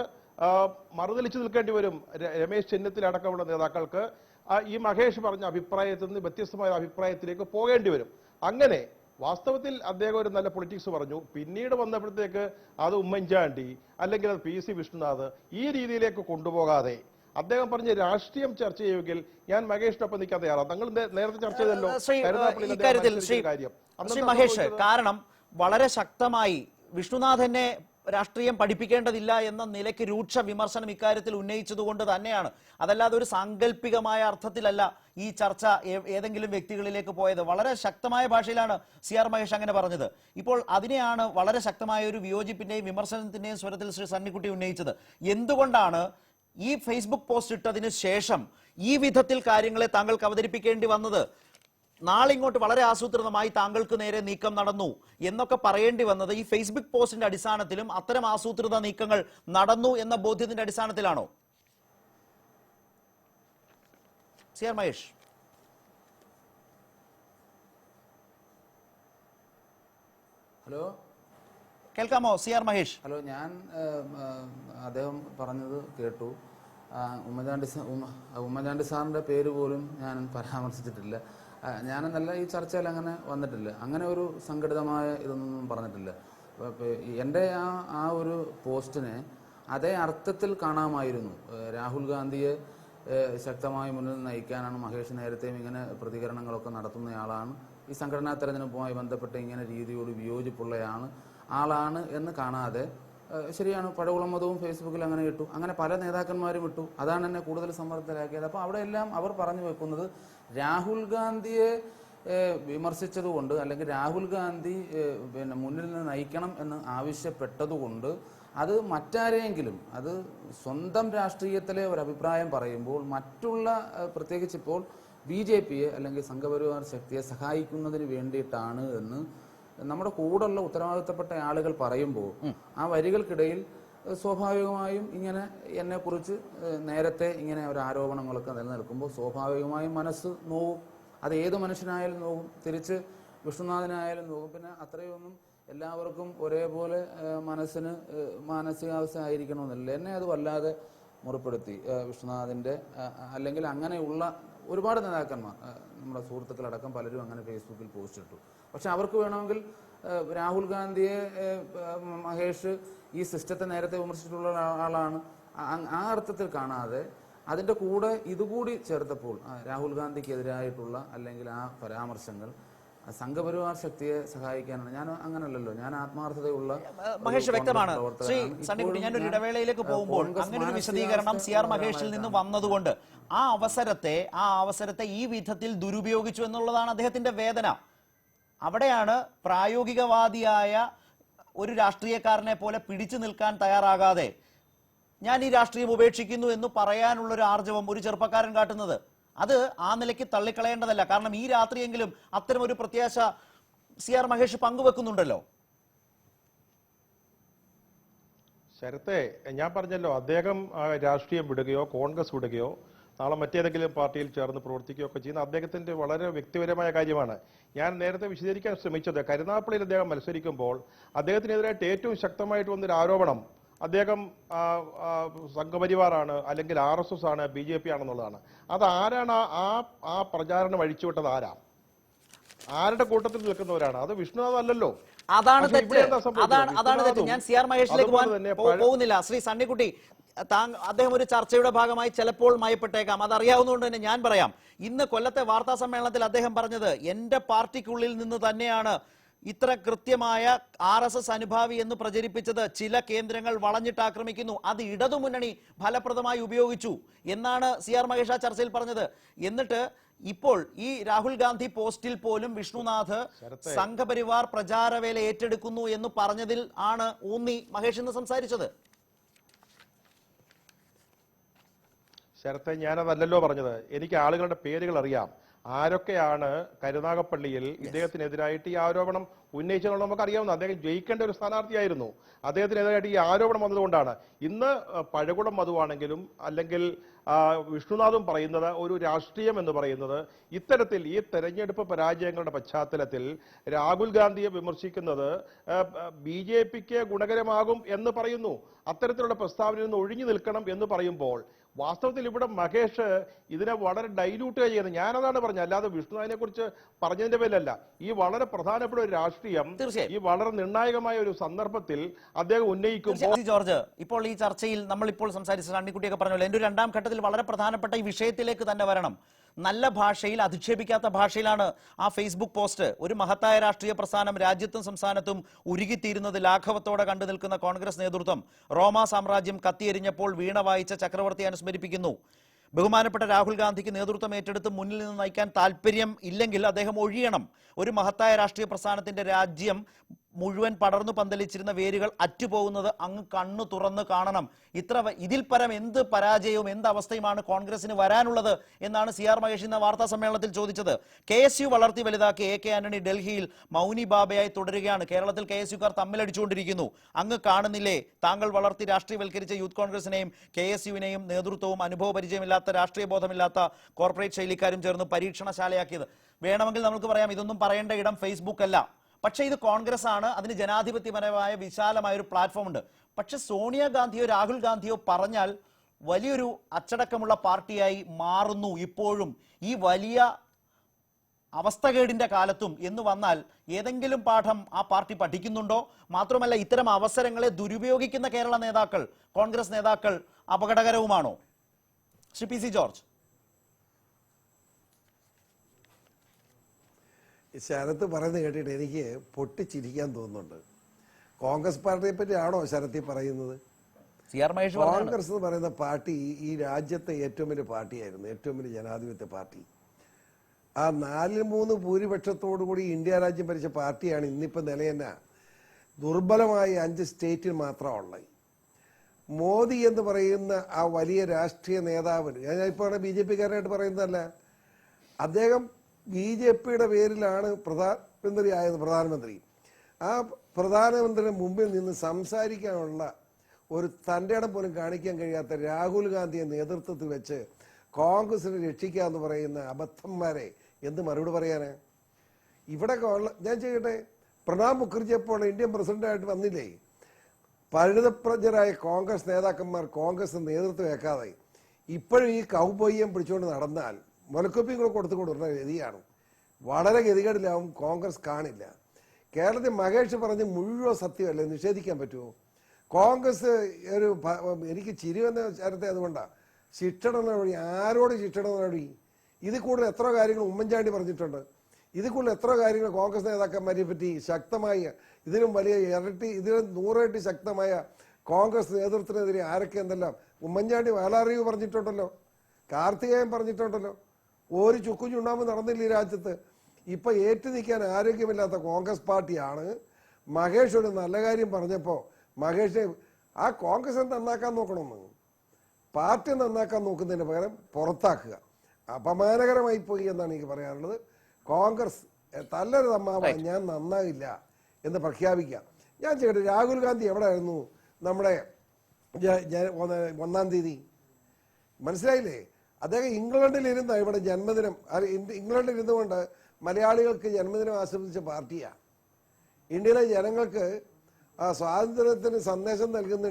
മറുതലിച്ചു നിൽക്കേണ്ടി വരും രമേശ് ചെന്നിത്തല അടക്കമുള്ള നേതാക്കൾക്ക്. ഈ മഹേഷ് പറഞ്ഞ അഭിപ്രായത്തിൽ നിന്ന് വ്യത്യസ്തമായ അഭിപ്രായത്തിലേക്ക് പോകേണ്ടി വരും. അങ്ങനെ വാസ്തവത്തിൽ അദ്ദേഹം ഒരു നല്ല പൊളിറ്റിക്സ് പറഞ്ഞു. പിന്നീട് വന്നപ്പോഴത്തേക്ക് അത് ഉമ്മൻചാണ്ടി അല്ലെങ്കിൽ അത് PC വിഷ്ണുനാഥ് ഈ രീതിയിലേക്ക് കൊണ്ടുപോകാതെ അദ്ദേഹം പറഞ്ഞ രാഷ്ട്രീയം ചർച്ച ചെയ്യുമെങ്കിൽ ഞാൻ മഹേഷിനൊപ്പം നിൽക്കാൻ തയ്യാറാണ്. തങ്ങൾ നേരത്തെ ചർച്ച ചെയ്തല്ലോ ശ്രീ മഹേഷ്, കാരണം വളരെ ശക്തമായി വിഷ്ണുനാഥനെ രാഷ്ട്രീയം പഠിപ്പിക്കേണ്ടതില്ല എന്ന നിലയ്ക്ക് രൂക്ഷ വിമർശനം ഇക്കാര്യത്തിൽ ഉന്നയിച്ചതുകൊണ്ട് തന്നെയാണ്. അതല്ലാതെ ഒരു സാങ്കല്പികമായ അർത്ഥത്തിലല്ല ഈ ചർച്ച ഏതെങ്കിലും വ്യക്തികളിലേക്ക് പോയത്. വളരെ ശക്തമായ ഭാഷയിലാണ് CR മഹേഷ് അങ്ങനെ പറഞ്ഞത്. ഇപ്പോൾ അതിനെയാണ് വളരെ ശക്തമായ ഒരു വിയോജിപ്പിന്റെയും വിമർശനത്തിന്റെയും സ്വരത്തിൽ ശ്രീ സണ്ണിക്കുട്ടി ഉന്നയിച്ചത്. എന്തുകൊണ്ടാണ് ഈ ഫേസ്ബുക്ക് പോസ്റ്റ് ഇട്ടതിന് ശേഷം ഈ വിധത്തിൽ കാര്യങ്ങളെ താങ്കൾക്ക് അവതരിപ്പിക്കേണ്ടി വന്നത്? നാളെ ഇങ്ങോട്ട് വളരെ ആസൂത്രിതമായി താങ്കൾക്ക് നേരെ നീക്കം നടന്നു എന്നൊക്കെ പറയേണ്ടി വന്നത് ഈ ഫേസ്ബുക്ക് പോസ്റ്റിന്റെ അടിസ്ഥാനത്തിലും അത്തരം ആസൂത്രിത നീക്കങ്ങൾ നടന്നു എന്ന ബോധ്യത്തിന്റെ അടിസ്ഥാനത്തിലാണോ? CR മഹേഷ്, ഹലോ കേൾക്കാമോ? CR മഹേഷ്. ഹലോ, ഞാൻ അദ്ദേഹം പറഞ്ഞത് കേട്ടു. ഉമ്മൻചാണ്ടി സാറിൻ്റെ പേര് പോലും ഞാൻ പരാമർശിച്ചിട്ടില്ല. ഞാനെന്നല്ല, ഈ ചർച്ചയിൽ അങ്ങനെ വന്നിട്ടില്ല. അങ്ങനെ ഒരു സംഘടിതമായ ഇതൊന്നും പറഞ്ഞിട്ടില്ല. എൻ്റെ ആ ഒരു പോസ്റ്റിനെ അതേ അർത്ഥത്തിൽ കാണാമായിരുന്നു. രാഹുൽ ഗാന്ധിയെ ശക്തമായി മുന്നിൽ നയിക്കാനാണ് മഹേഷ് നേരത്തെയും ഇങ്ങനെ പ്രതികരണങ്ങളൊക്കെ നടത്തുന്നയാളാണ്. ഈ സംഘടനാ തെരഞ്ഞെടുപ്പുമായി ബന്ധപ്പെട്ട് ഇങ്ങനെ രീതിയോട് വിയോജിപ്പുള്ള ആളാണ് എന്ന് കാണാതെ, ശരിയാണ്, പഴകുളമതവും ഫേസ്ബുക്കിൽ അങ്ങനെ ഇട്ടു, അങ്ങനെ പല നേതാക്കന്മാരും ഇട്ടു. അതാണ് എന്നെ കൂടുതൽ സമ്മർദ്ദത്തിലാക്കിയത്. അപ്പോൾ അവിടെയെല്ലാം അവർ പറഞ്ഞു വെക്കുന്നത് രാഹുൽ ഗാന്ധിയെ വിമർശിച്ചതുകൊണ്ട് അല്ലെങ്കിൽ രാഹുൽ ഗാന്ധി മുന്നിൽ നിന്ന് നയിക്കണം എന്ന് ആവശ്യപ്പെട്ടതുകൊണ്ട് അത് മറ്റാരെങ്കിലും, അത് സ്വന്തം രാഷ്ട്രീയത്തിലെ ഒരു അഭിപ്രായം പറയുമ്പോൾ മറ്റുള്ള, പ്രത്യേകിച്ച് ഇപ്പോൾ BJPയെ അല്ലെങ്കിൽ സംഘപരിവാർ ശക്തിയെ സഹായിക്കുന്നതിന് വേണ്ടിയിട്ടാണ് എന്ന് നമ്മുടെ കൂടെയുള്ള ഉത്തരവാദിത്തപ്പെട്ട ആളുകൾ പറയുമ്പോൾ ആ വരികൾക്കിടയിൽ സ്വാഭാവികമായും ഇങ്ങനെ എന്നെക്കുറിച്ച് നേരത്തെ ഇങ്ങനെ ഒരു ആരോപണങ്ങളൊക്കെ നിലനിൽക്കുമ്പോൾ സ്വാഭാവികമായും മനസ്സ് നോവും. അത് ഏത് മനുഷ്യനായാലും നോവും, തിരിച്ച് വിഷ്ണുനാഥനായാലും നോവും. പിന്നെ അത്രയൊന്നും എല്ലാവർക്കും ഒരേപോലെ മാനസികാവസ്ഥ ആയിരിക്കണമെന്നില്ല. എന്നെ അത് വല്ലാതെ മുറിപ്പെടുത്തി. വിഷ്ണുനാഥിൻ്റെ അല്ലെങ്കിൽ അങ്ങനെയുള്ള ഒരുപാട് നേതാക്കന്മാർ, നമ്മുടെ സുഹൃത്തുക്കളടക്കം പലരും അങ്ങനെ ഫേസ്ബുക്കിൽ പോസ്റ്റ് ഇട്ടു. പക്ഷെ അവർക്ക് വേണമെങ്കിൽ രാഹുൽ ഗാന്ധിയെ മഹേഷ് ഈ സിസ്റ്റത്തെ നേരത്തെ വിമർശിച്ചിട്ടുള്ള ആളാണ്, ആ അർത്ഥത്തിൽ കാണാതെ അതിൻ്റെ കൂടെ ഇതുകൂടി ചേർത്തപ്പോൾ രാഹുൽ ഗാന്ധിക്കെതിരായിട്ടുള്ള അല്ലെങ്കിൽ ആ പരാമർശങ്ങൾ സംഘപരിവാർ ശക്തിയെ സഹായിക്കാനാണ്. ഞാൻ അങ്ങനല്ലല്ലോ, ഞാൻ ആത്മാർത്ഥതയുള്ള മഹേഷ് വ്യക്തമാണ്. ശ്രീ സണ്ണിക്കുട്ടി, ഞാനൊരു ഇടവേളയിലേക്ക് പോകുമ്പോൾ അങ്ങനെ ഒരു വിശദീകരണം CR മഹേഷിൽ നിന്ന് വന്നതുകൊണ്ട് ആ അവസരത്തെ ഈ വിധത്തിൽ ദുരുപയോഗിച്ചു എന്നുള്ളതാണ് അദ്ദേഹത്തിന്റെ വേദന. അവിടെയാണ് പ്രായോഗികവാദിയായ ഒരു രാഷ്ട്രീയക്കാരനെ പോലെ പിടിച്ചു നിൽക്കാൻ തയ്യാറാകാതെ ഞാൻ ഈ രാഷ്ട്രീയം ഉപേക്ഷിക്കുന്നു എന്ന് പറയാനുള്ള ഒരു ആർജവം ഒരു ചെറുപ്പക്കാരൻ കാട്ടുന്നത്. അത് ആ നിലയ്ക്ക് തള്ളിക്കളയേണ്ടതല്ല. കാരണം ഈ രാത്രിയെങ്കിലും അത്തരം ഒരു പ്രത്യാശ CR മഹേഷ് പങ്കുവെക്കുന്നുണ്ടല്ലോ. ശരത്തെ, ഞാൻ പറഞ്ഞല്ലോ, അദ്ദേഹം രാഷ്ട്രീയം വിടുകയോ കോൺഗ്രസ് വിടുകയോ നാളെ മറ്റേതെങ്കിലും പാർട്ടിയിൽ ചേർന്ന് പ്രവർത്തിക്കുകയോ ഒക്കെ ചെയ്യുന്ന അദ്ദേഹത്തിന്റെ വളരെ വ്യക്തിപരമായ കാര്യമാണ്. ഞാൻ നേരത്തെ വിശദീകരിക്കാൻ ശ്രമിച്ചത്, കരുനാഗപ്പള്ളിയിൽ അദ്ദേഹം മത്സരിക്കുമ്പോൾ അദ്ദേഹത്തിനെതിരായിട്ട് ഏറ്റവും ശക്തമായിട്ട് വന്നൊരു ആരോപണം അദ്ദേഹം സംഘപരിവാറാണ് അല്ലെങ്കിൽ RSS ആണ്, BJP ആണെന്നുള്ളതാണ്. അതാരാണ് ആ പ്രചാരണം അഴിച്ചുവിട്ടത്? ആരുടെ കൂട്ടത്തിൽ നിൽക്കുന്നവരാണ്? അത് വിഷ്ണുനാഥ് അല്ലല്ലോ. അതാണ് തെറ്റ്. ഞാൻ CR മഹേഷിലേക്ക് പോകുന്നില്ല. ശ്രീ സണ്ണിക്കുട്ടി, അദ്ദേഹം ഒരു ചർച്ചയുടെ ഭാഗമായി ചിലപ്പോൾ മയപ്പെട്ടേക്കാം, അതറിയാവുന്നതുകൊണ്ട് തന്നെ ഞാൻ പറയാം. ഇന്ന് കൊല്ലത്തെ വാർത്താ സമ്മേളനത്തിൽ അദ്ദേഹം പറഞ്ഞത് എന്റെ പാർട്ടിക്കുള്ളിൽ നിന്ന് തന്നെയാണ് ഇത്ര കൃത്യമായ RSS അനുഭാവി എന്ന് പ്രചരിപ്പിച്ചത് ചില കേന്ദ്രങ്ങൾ വളഞ്ഞിട്ട് ആക്രമിക്കുന്നു, അത് ഇടതുമുന്നണി ഫലപ്രദമായി ഉപയോഗിച്ചു എന്നാണ് CR മഹേഷ് ആ ചർച്ചയിൽ പറഞ്ഞത്. എന്നിട്ട് ഇപ്പോൾ ഈ രാഹുൽ ഗാന്ധി പോസ്റ്റിൽ പോലും വിഷ്ണുനാഥ് സംഘപരിവാർ പ്രചാരവേല ഏറ്റെടുക്കുന്നു എന്ന് പറഞ്ഞതിൽ ആണ് ഊന്നി മഹേഷ് ഇന്ന് സംസാരിച്ചത്. ശരത്തെ, ഞാനതല്ലല്ലോ പറഞ്ഞത്. എനിക്ക് ആളുകളുടെ പേരുകൾ അറിയാം. ആരൊക്കെയാണ് കരുനാഗപ്പള്ളിയിൽ ഇദ്ദേഹത്തിനെതിരായിട്ട് ഈ ആരോപണം ഉന്നയിച്ചതെന്നുള്ളത് നമുക്ക് അറിയാവുന്ന. അദ്ദേഹം ജയിക്കേണ്ട ഒരു സ്ഥാനാർത്ഥിയായിരുന്നു. അദ്ദേഹത്തിനെതിരായിട്ട് ഈ ആരോപണം വന്നതുകൊണ്ടാണ് ഇന്ന് പഴകുളം മധുവാണെങ്കിലും അല്ലെങ്കിൽ വിഷ്ണുനാഥും പറയുന്നത് ഒരു രാഷ്ട്രീയം എന്ന് പറയുന്നത് ഇത്തരത്തിൽ ഈ തെരഞ്ഞെടുപ്പ് പരാജയങ്ങളുടെ പശ്ചാത്തലത്തിൽ രാഹുൽ ഗാന്ധിയെ വിമർശിക്കുന്നത് BJPക്ക് ഗുണകരമാകും എന്ന് പറയുന്നു. അത്തരത്തിലുള്ള പ്രസ്താവനയിൽ നിന്ന് ഒഴിഞ്ഞു നിൽക്കണം എന്ന് പറയുമ്പോൾ വാസ്തവത്തിൽ ഇവിടെ മഹേഷ് ഇതിനെ വളരെ ഡൈല്യൂട്ട് ചെയ്യുന്നത്. ഞാനതാണ് പറഞ്ഞത്, അല്ലാതെ വിഷ്ണുനാഥിനെ കുറിച്ച് പറഞ്ഞതിന്റെ പേരിലല്ല. ഈ വളരെ പ്രധാനപ്പെട്ട ഒരു രാഷ്ട്രീയം ഈ വളരെ നിർണായകമായ ഒരു സന്ദർഭത്തിൽ അദ്ദേഹം ഉന്നയിക്കുമ്പോൾ ജോർജ്, ഇപ്പോൾ ഈ ചർച്ചയിൽ നമ്മൾ ഇപ്പോൾ സംസാരിച്ച അണ്ണിക്കുട്ടിയൊക്കെ പറഞ്ഞല്ലോ, എന്റെ രണ്ടാം ഘട്ടത്തിൽ വളരെ പ്രധാനപ്പെട്ട ഈ വിഷയത്തിലേക്ക് തന്നെ വരണം. നല്ല ഭാഷയിൽ, അധിക്ഷേപിക്കാത്ത ഭാഷയിലാണ് ആ ഫേസ്ബുക്ക് പോസ്റ്റ്. ഒരു മഹത്തായ രാഷ്ട്രീയ പ്രസ്ഥാനം രാജ്യത്തും സംസ്ഥാനത്തും ഉരുകിത്തീരുന്നത് ലാഘവത്തോടെ കണ്ടു നിൽക്കുന്ന കോൺഗ്രസ് നേതൃത്വം റോമാ സാമ്രാജ്യം കത്തിയെരിഞ്ഞപ്പോൾ വീണ വായിച്ച ചക്രവർത്തിയെ അനുസ്മരിപ്പിക്കുന്നു. ബഹുമാനപ്പെട്ട രാഹുൽ ഗാന്ധിക്ക് നേതൃത്വം ഏറ്റെടുത്ത് മുന്നിൽ നിന്ന് നയിക്കാൻ താല്പര്യം ഇല്ലെങ്കിൽ അദ്ദേഹം ഒഴിയണം. ഒരു മഹത്തായ രാഷ്ട്രീയ പ്രസ്ഥാനത്തിന്റെ രാജ്യം മുഴുവൻ പടർന്നു പന്തലിച്ചിരുന്ന വേരുകൾ അറ്റുപോകുന്നത് അങ്ങ് കണ്ണു തുറന്ന് കാണണം. ഇതിൽ പരം എന്ത് പരാജയവും എന്ത് അവസ്ഥയുമാണ് കോൺഗ്രസിന് വരാനുള്ളത് എന്നാണ് CR മഹേഷ് ഇന്ന് വാർത്താ സമ്മേളനത്തിൽ ചോദിച്ചത്. KSU വളർത്തി വലുതാക്കി AK ആന്റണി ഡൽഹിയിൽ മൗനി ബാബയായി തുടരുകയാണ്. കേരളത്തിൽ KSUക്കാർ തമ്മിലടിച്ചുകൊണ്ടിരിക്കുന്നു. അങ്ങ് കാണുന്നില്ലേ താങ്കൾ വളർത്തി രാഷ്ട്രീയവൽക്കരിച്ച യൂത്ത് കോൺഗ്രസിനെയും KSUവിനെയും നേതൃത്വവും അനുഭവപരിചയമില്ലാത്ത രാഷ്ട്രീയ ബോധമില്ലാത്ത കോർപ്പറേറ്റ് ശൈലിക്കാരും ചേർന്ന് പരീക്ഷണശാലയാക്കിയത്. വേണമെങ്കിൽ നമുക്ക് പറയാം ഇതൊന്നും പറയേണ്ട ഇടം ഫേസ്ബുക്ക് അല്ല, പക്ഷേ ഇത് കോൺഗ്രസ് ആണ്, അതിന് ജനാധിപത്യപരമായ വിശാലമായ ഒരു പ്ലാറ്റ്ഫോം ഉണ്ട്. പക്ഷെ സോണിയാഗാന്ധിയോ രാഹുൽ ഗാന്ധിയോ പറഞ്ഞാൽ വലിയൊരു അച്ചടക്കമുള്ള പാർട്ടിയായി മാറുന്നു ഇപ്പോഴും ഈ വലിയ അവസ്ഥകേടിന്റെ കാലത്തും എന്ന് വന്നാൽ ഏതെങ്കിലും പാഠം ആ പാർട്ടി പഠിക്കുന്നുണ്ടോ? മാത്രമല്ല ഇത്തരം അവസരങ്ങളെ ദുരുപയോഗിക്കുന്ന കേരള നേതാക്കൾ, കോൺഗ്രസ് നേതാക്കൾ അപകടകരവുമാണോ? Shri PC George. ശരത്ത് പറയുന്നത് കേട്ടിട്ട് എനിക്ക് പൊട്ടിച്ചിരിക്കാൻ തോന്നുന്നുണ്ട്. കോൺഗ്രസ് പാർട്ടിയെ പറ്റിയാണോ ശരത്തി പറയുന്നത്? കോൺഗ്രസ് എന്ന് പറയുന്ന പാർട്ടി ഈ രാജ്യത്തെ ഏറ്റവും വലിയ പാർട്ടിയായിരുന്നു, ഏറ്റവും വലിയ ജനാധിപത്യ പാർട്ടി. ആ 4-3 ഭൂരിപക്ഷത്തോടുകൂടി ഇന്ത്യ രാജ്യം ഭരിച്ച പാർട്ടിയാണ് ഇന്നിപ്പോൾ നിലയെന്ന ദുർബലമായ 5 സ്റ്റേറ്റിൽ മാത്രമുള്ളത്. മോദി എന്ന് പറയുന്ന ആ വലിയ രാഷ്ട്രീയ നേതാവിന്, ഞാൻ ഇപ്പോൾ BJPക്കാരായിട്ട് പറയുന്നതല്ല, അദ്ദേഹം BJPയുടെ പേരിലാണ് പ്രധാനമന്ത്രിയായത്. പ്രധാനമന്ത്രി ആ പ്രധാനമന്ത്രിയുടെ മുമ്പിൽ നിന്ന് സംസാരിക്കാനുള്ള ഒരു തൻ്റെ ഇടം പോലും കാണിക്കാൻ കഴിയാത്ത രാഹുൽ ഗാന്ധിയെ നേതൃത്വത്തിൽ വെച്ച് കോൺഗ്രസിനെ രക്ഷിക്കുക എന്ന് പറയുന്ന അബദ്ധന്മാരെ എന്ത് മറുപടി പറയാന്? ഇവിടെ ഞാൻ ചെയ്യട്ടെ, പ്രണബ് മുഖർജി അപ്പോൾ ഇന്ത്യൻ പ്രസിഡന്റായിട്ട് വന്നില്ലേ? പരിണിതപ്രജ്ഞരായ കോൺഗ്രസ് നേതാക്കന്മാർ കോൺഗ്രസ് നേതൃത്വം വെക്കാതെ ഇപ്പോഴും ഈ കൗബോയ്യം പിടിച്ചുകൊണ്ട് നടന്നാൽ മുലക്കൊപ്പിയും കൂടെ കൊടുത്തുകൊണ്ടുള്ള ഗതിയാണ്. വളരെ ഗതികേടിലാവും, കോൺഗ്രസ് കാണില്ല. കേരളത്തിൽ മഹേഷ് പറഞ്ഞ് മുഴുവൻ സത്യമല്ലേ, നിഷേധിക്കാൻ പറ്റുമോ? കോൺഗ്രസ് ഒരു എനിക്ക് ചിരി വന്ന ചരത്തെ അതുകൊണ്ടാണ് ശിക്ഷണ വഴി. ആരോട് ശിക്ഷണ വഴി? ഇതിൽ കൂടുതൽ എത്ര കാര്യങ്ങൾ ഉമ്മൻചാണ്ടി പറഞ്ഞിട്ടുണ്ട്. ഇതിൽ കൂടുതൽ എത്ര കാര്യങ്ങൾ കോൺഗ്രസ് നേതാക്കന്മാരെ പറ്റി ശക്തമായ, ഇതിലും വലിയ ഇരട്ടി, ഇതിലും 100 ഇരട്ടി ശക്തമായ കോൺഗ്രസ് നേതൃത്വത്തിനെതിരെ ആരൊക്കെ എന്തെല്ലാം. ഉമ്മൻചാണ്ടി വേലാറിവ് പറഞ്ഞിട്ടുണ്ടല്ലോ, കാർത്തികേയൻ പറഞ്ഞിട്ടുണ്ടല്ലോ. ഒരു ചുക്കും ചുണ്ണാമ്പ് നടന്നില്ല ഈ രാജ്യത്ത്. ഇപ്പൊ ഏറ്റു നിൽക്കാൻ ആരോഗ്യമില്ലാത്ത കോൺഗ്രസ് പാർട്ടിയാണ്. മഹേഷ് ഒരു നല്ല കാര്യം പറഞ്ഞപ്പോൾ മഹേഷ് ആ കോൺഗ്രസ് നന്നാക്കാൻ നോക്കണമെന്ന്, പാർട്ടി നന്നാക്കാൻ നോക്കുന്നതിന് പകരം പുറത്താക്കുക. അപമാനകരമായി പോയി എന്നാണ് എനിക്ക് പറയാനുള്ളത്. കോൺഗ്രസ് നല്ലൊരു അമ്മാവാൻ ഞാൻ നന്നാകില്ല എന്ന് പ്രഖ്യാപിക്കാം. ഞാൻ ചെയ്യട്ടെ, രാഹുൽ ഗാന്ധി എവിടെ ആയിരുന്നു നമ്മുടെ 1-ാം തീയതി? മനസ്സിലായില്ലേ? അദ്ദേഹം ഇംഗ്ലണ്ടിലിരുന്ന ഇവിടെ ജന്മദിനം, ഇംഗ്ലണ്ടിൽ ഇരുന്നുകൊണ്ട് മലയാളികൾക്ക് ജന്മദിനം ആശംസിച്ച പാർട്ടിയാണ്. ഇന്ത്യയിലെ ജനങ്ങൾക്ക് സ്വാതന്ത്ര്യത്തിന് സന്ദേശം നൽകുന്ന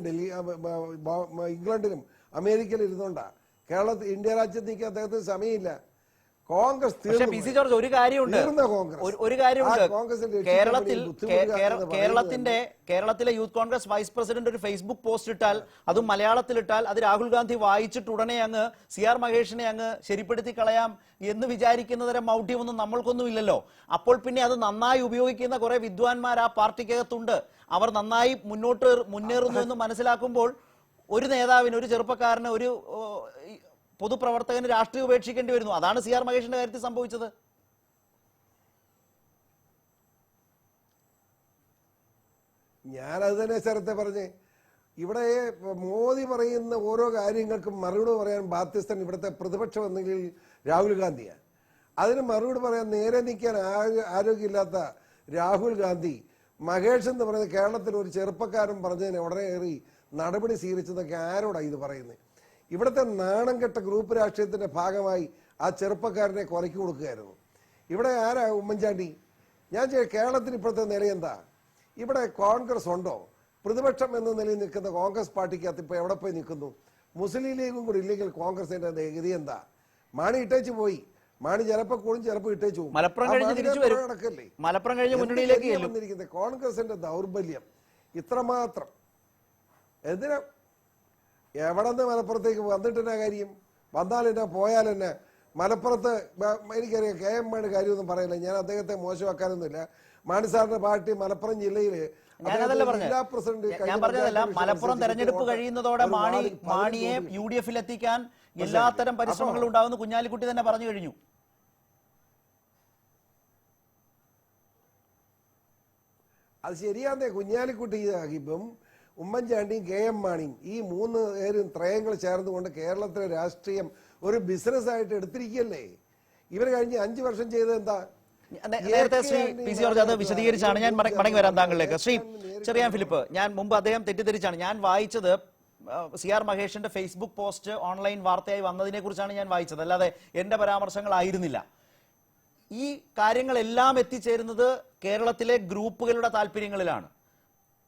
ഇംഗ്ലണ്ടിലും അമേരിക്കയിലും ഇരുന്നുകൊണ്ടാണ്. ഇന്ത്യ രാജ്യത്ത് നിൽക്കാൻ അദ്ദേഹത്തിന് സമയമില്ല. കോൺഗ്രസ് പക്ഷേ പി സി ജോർജ് ഒരു കാര്യമുണ്ട്, തീർന്ന കോൺഗ്രസ്. ഒരു കാര്യമുണ്ട്. ആ കോൺഗ്രസിന്റെ കേരളത്തിൽ രക്ഷിക്കാൻ കേരളത്തിലെ യൂത്ത് കോൺഗ്രസ് വൈസ് പ്രസിഡന്റ് ഒരു ഫേസ്ബുക്ക് പോസ്റ്റ് ഇട്ടാൽ, അതും മലയാളത്തിലിട്ടാൽ, അത് രാഹുൽ ഗാന്ധി വായിച്ചിട്ട് ഉടനെ അങ്ങ് CR മഹേഷിനെ അങ്ങ് ശരിപ്പെടുത്തി കളയാം എന്ന് വിചാരിക്കുന്ന തരം മൗഢ്യമൊന്നും നമ്മൾക്കൊന്നും ഇല്ലല്ലോ. അപ്പോൾ പിന്നെ അത് നന്നായി ഉപയോഗിക്കുന്ന കുറെ വിദ്വാൻമാർ ആ പാർട്ടിക്കകത്തുണ്ട്. അവർ നന്നായി മുന്നേറുന്നു എന്ന് മനസ്സിലാക്കുമ്പോൾ ഒരു നേതാവിന്, ഒരു ചെറുപ്പക്കാരന്, ഒരു പൊതുപ്രവർത്തകന് രാഷ്ട്രീയം ഉപേക്ഷിക്കേണ്ടി വരുന്നു. അതാണ് CR മഹേഷിന്റെ കാര്യത്തിൽ സംഭവിച്ചത്. ഞാനത് തന്നെ സ്ഥലത്തെ പറഞ്ഞേ. ഇവിടെ മോദി പറയുന്ന ഓരോ കാര്യങ്ങൾക്കും മറുപടി പറയാൻ ബാധ്യസ്ഥൻ ഇവിടുത്തെ പ്രതിപക്ഷം എന്നെങ്കിൽ രാഹുൽ ഗാന്ധിയാണ്. അതിന് മറുപടി പറയാൻ നേരെ നിൽക്കാൻ ആരോഗ്യമില്ലാത്ത രാഹുൽ ഗാന്ധി മഹേഷ് എന്ന് പറയുന്ന കേരളത്തിൽ ഒരു ചെറുപ്പക്കാരൻ പറഞ്ഞതിന് ഉടനെ ഏറി നടപടി സ്വീകരിച്ചതൊക്കെ ആരോടാണ് ഇത് പറയുന്നത്? ഇവിടുത്തെ നാണം കെട്ട ഗ്രൂപ്പ് രാഷ്ട്രീയത്തിന്റെ ഭാഗമായി ആ ചെറുപ്പക്കാരനെ കൊലക്കി കൊടുക്കുകയായിരുന്നു. ഇവിടെ ആരാ ഉമ്മൻചാണ്ടി? ഞാൻ കേരളത്തിന് ഇപ്പോഴത്തെ നില എന്താ? ഇവിടെ കോൺഗ്രസ് ഉണ്ടോ? പ്രതിപക്ഷം എന്ന നിലയിൽ നിൽക്കുന്ന കോൺഗ്രസ് പാർട്ടിക്കകത്ത് ഇപ്പൊ എവിടെ പോയി നിൽക്കുന്നു? മുസ്ലിം ലീഗും കൂടി ഇല്ലെങ്കിൽ കോൺഗ്രസിന്റെ ഗതി എന്താ? മാണി ഇട്ടേച്ച് പോയി. മാണി ചിലപ്പോ കൂടും, ചിലപ്പോ ഇട്ടേച്ചു പോകും. നടക്കല്ലേ? വന്നിരിക്കുന്നത് കോൺഗ്രസിന്റെ ദൗർബല്യം ഇത്രമാത്രം. എന്തിനാ എവിടെ നിന്ന് മലപ്പുറത്തേക്ക് വന്നിട്ടെന്നാ കാര്യം? വന്നാലെന്നാ പോയാലെന്നാ? മലപ്പുറത്ത് എനിക്കറിയാം KM മാണി കാര്യമൊന്നും പറയില്ല. ഞാൻ അദ്ദേഹത്തെ മോശമാക്കാനൊന്നുമില്ല. മാണി സാറിന്റെ പാർട്ടി മലപ്പുറം ജില്ലയില് ജില്ലാ പ്രസിഡന്റ്. ഞാൻ പറഞ്ഞതല്ല, മലപ്പുറം തെരഞ്ഞെടുപ്പ് കഴിയുന്നതോടെ മാണിയെ UDF എത്തിക്കാൻ എല്ലാത്തരം പരിശ്രമങ്ങളും ഉണ്ടാവുമെന്ന് കുഞ്ഞാലിക്കുട്ടി തന്നെ പറഞ്ഞു കഴിഞ്ഞു. അത് ശരിയാന്നേ. കുഞ്ഞാലിക്കുട്ടി ഇപ്പം ഉമ്മൻചാണ്ടിയും KM മാണിയും ഈ 3 പേരും ത്രയങ്ങൾ ചേർന്നുകൊണ്ട് കേരളത്തിലെ രാഷ്ട്രീയം ഒരു ബിസിനസ് ആയിട്ട് എടുത്തിരിക്കുകയല്ലേ. ഇവർ കഴിഞ്ഞ് 5 വർഷം ചെയ്തത് എന്താ? നേരത്തെ ശ്രീ പി സി ജോർജ് അത് വിശദീകരിച്ചാണ്. ഞാൻ മടങ്ങി വരാം താങ്കളിലേക്ക്. ശ്രീ ചെറിയാൻ ഫിലിപ്പ്, ഞാൻ മുമ്പ് അദ്ദേഹം തെറ്റിദ്ധരിച്ചാണ്. ഞാൻ വായിച്ചത് CR മഹേഷിന്റെ ഫേസ്ബുക്ക് പോസ്റ്റ് ഓൺലൈൻ വാർത്തയായി വന്നതിനെ കുറിച്ചാണ് ഞാൻ വായിച്ചത്, അല്ലാതെ എന്റെ പരാമർശങ്ങളായിരുന്നില്ല. ഈ കാര്യങ്ങളെല്ലാം എത്തിച്ചേരുന്നത് കേരളത്തിലെ ഗ്രൂപ്പുകളുടെ താല്പര്യങ്ങളിലാണ്.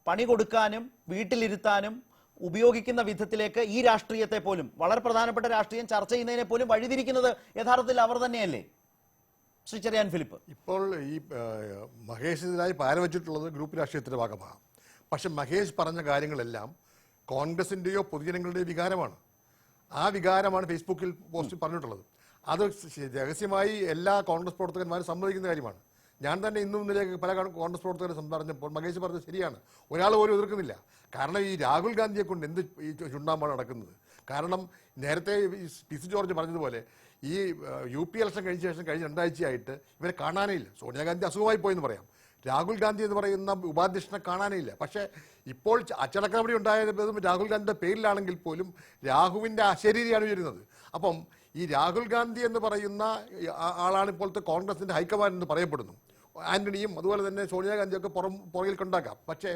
പണി കൊടുക്കാനും വീട്ടിലിരുത്താനും ഉപയോഗിക്കുന്ന വിധത്തിലേക്ക് ഈ രാഷ്ട്രീയത്തെ പോലും, വളരെ പ്രധാനപ്പെട്ട രാഷ്ട്രീയം ചർച്ച ചെയ്യുന്നതിനെ പോലും വഴിതിരിക്കുന്നത് യഥാർത്ഥത്തിൽ അവർ തന്നെയല്ലേ? ശ്രീ ചെറിയാൻ ഫിലിപ്പ്, ഇപ്പോൾ ഈ മഹേഷിനായി പാരവച്ചിട്ടുള്ളത് ഗ്രൂപ്പ് രാഷ്ട്രീയത്തിന്റെ ഭാഗമാണ്. പക്ഷെ മഹേഷ് പറഞ്ഞ കാര്യങ്ങളെല്ലാം കോൺഗ്രസിന്റെയോ പൊതുജനങ്ങളുടെയോ വികാരമാണ്. ആ വികാരമാണ് ഫേസ്ബുക്കിൽ പോസ്റ്റ് പറഞ്ഞിട്ടുള്ളത്. അത് രഹസ്യമായി എല്ലാ കോൺഗ്രസ് പ്രവർത്തകന്മാരും സമ്മതിക്കുന്ന കാര്യമാണ്. ഞാൻ തന്നെ ഇന്നും ഇന്നലെയൊക്കെ പല കോൺഗ്രസ് പ്രവർത്തകരെ പറഞ്ഞപ്പോൾ മഹേഷ് പറഞ്ഞത് ശരിയാണ്. ഒരാൾ പോലും എതിർക്കുന്നില്ല. കാരണം ഈ രാഹുൽ ഗാന്ധിയെ കൊണ്ട് എന്ത് ഈ ചുണ്ടാമ്പാണ് നടക്കുന്നത്? കാരണം നേരത്തെ പി സി ജോർജ് പറഞ്ഞതുപോലെ ഈ UP ഇലക്ഷൻ കഴിഞ്ഞ ശേഷം കഴിഞ്ഞ 2 ആഴ്ചയായിട്ട് ഇവരെ കാണാനേ ഇല്ല. സോണിയാഗാന്ധി അസുഖമായി പോയെന്ന് പറയാം. രാഹുൽ ഗാന്ധി എന്ന് പറയുന്ന ഉപാധ്യക്ഷനെ കാണാനേ ഇല്ല. പക്ഷേ ഇപ്പോൾ അച്ചടക്കനപടി ഉണ്ടായതും രാഹുൽ ഗാന്ധിയുടെ പേരിലാണെങ്കിൽ പോലും രാഹുവിൻ്റെ അശരീരിയാണ് വരുന്നത്. അപ്പം ഈ രാഹുൽ ഗാന്ധി എന്ന് പറയുന്ന ആളാണ് ഇപ്പോഴത്തെ കോൺഗ്രസിന്റെ ഹൈക്കമാൻഡ് എന്ന് പറയപ്പെടുന്നു. ആന്റണിയും അതുപോലെ തന്നെ സോണിയാഗാന്ധിയൊക്കെ പുറകിൽ കൊണ്ടാക്കാം. പക്ഷേ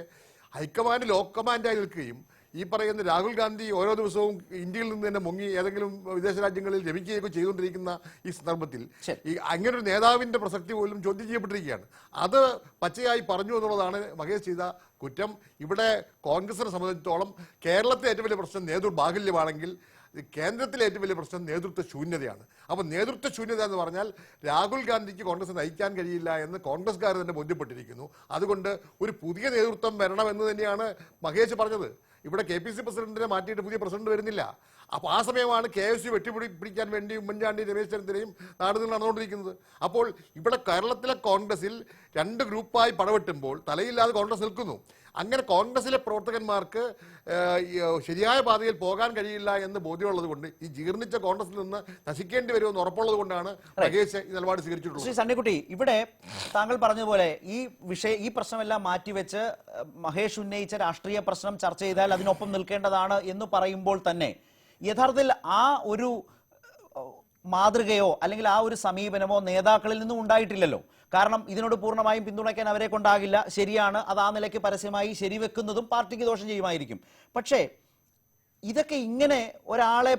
ഹൈക്കമാൻഡ് ലോ കമാൻഡായി നിൽക്കുകയും ഈ പറയുന്ന രാഹുൽ ഗാന്ധി ഓരോ ദിവസവും ഇന്ത്യയിൽ നിന്ന് തന്നെ മുങ്ങി ഏതെങ്കിലും വിദേശ രാജ്യങ്ങളിൽ ലഭിക്കുകയൊക്കെ ചെയ്തുകൊണ്ടിരിക്കുന്ന ഈ സന്ദർഭത്തിൽ ഈ അങ്ങനൊരു നേതാവിന്റെ പ്രസക്തി പോലും ചോദ്യം ചെയ്യപ്പെട്ടിരിക്കുകയാണ്. അത് പച്ചയായി പറഞ്ഞു എന്നുള്ളതാണ് മഹേഷ് ചെയ്ത കുറ്റം. ഇവിടെ കോൺഗ്രസിനെ സംബന്ധിച്ചിടത്തോളം കേരളത്തിലെ ഏറ്റവും വലിയ പ്രശ്നം നേതൃബാഹുല്യമാണെങ്കിൽ കേന്ദ്രത്തിലെ ഏറ്റവും വലിയ പ്രശ്നം നേതൃത്വ ശൂന്യതയാണ്. അപ്പോൾ നേതൃത്വ ശൂന്യത എന്ന് പറഞ്ഞാൽ രാഹുൽ ഗാന്ധിക്ക് കോൺഗ്രസ് നയിക്കാൻ കഴിയില്ല എന്ന് കോൺഗ്രസ്സുകാർ തന്നെ ബോധ്യപ്പെട്ടിരിക്കുന്നു. അതുകൊണ്ട് ഒരു പുതിയ നേതൃത്വം വരണമെന്ന് തന്നെയാണ് മഹേഷ് പറഞ്ഞത്. ഇവിടെ KPC പ്രസിഡന്റിനെ മാറ്റിയിട്ട് പുതിയ പ്രസിഡന്റ് വരുന്നില്ല. അപ്പോൾ ആ സമയമാണ് KSU വെട്ടിപ്പിടിക്കാൻ വേണ്ടി ഉമ്മൻചാണ്ടി രമേശ് ചെന്നിത്തലയും നാടുകൾ നടന്നുകൊണ്ടിരിക്കുന്നത്. അപ്പോൾ ഇവിടെ കേരളത്തിലെ കോൺഗ്രസിൽ 2 ഗ്രൂപ്പായി പടവെട്ടുമ്പോൾ തലയില്ലാതെ കോൺഗ്രസ് നിൽക്കുന്നു. അങ്ങനെ കോൺഗ്രസിലെ പ്രവർത്തകന്മാർക്ക് ശരിയായ പാതയിൽ പോകാൻ കഴിയില്ല എന്ന് ബോധ്യമുള്ളത് കൊണ്ട് ഈ ജീർണിച്ച കോൺഗ്രസിൽ നിന്ന് നശിക്കേണ്ടി വരുമെന്ന് ഉറപ്പുള്ളത് കൊണ്ടാണ് മഹേഷ് ഈ നിലപാട് സ്വീകരിച്ചിട്ടുള്ളത്. ശ്രീ സണ്ണിക്കുട്ടി, ഇവിടെ താങ്കൾ പറഞ്ഞതുപോലെ ഈ പ്രശ്നമെല്ലാം മാറ്റിവെച്ച് മഹേഷ് ഉന്നയിച്ച രാഷ്ട്രീയ പ്രശ്നം ചർച്ച ചെയ്താൽ അതിനൊപ്പം നിൽക്കേണ്ടതാണ് എന്ന് പറയുമ്പോൾ തന്നെ യഥാർത്ഥത്തിൽ ആ ഒരു മാതൃകയോ അല്ലെങ്കിൽ ആ ഒരു സമീപനമോ നേതാക്കളിൽ നിന്നും ഉണ്ടായിട്ടില്ലല്ലോ. കാരണം ഇതിനോട് പൂർണ്ണമായും പിന്തുണയ്ക്കാൻ അവരെ കൊണ്ടാകില്ല. ശരിയാണ്, അത് ആ നിലയ്ക്ക് പരസ്യമായി ശരിവെക്കുന്നതും പാർട്ടിക്ക് ദോഷം ചെയ്യുമായിരിക്കും. പക്ഷേ ഇതൊക്കെ ഇങ്ങനെ ഒരാളെ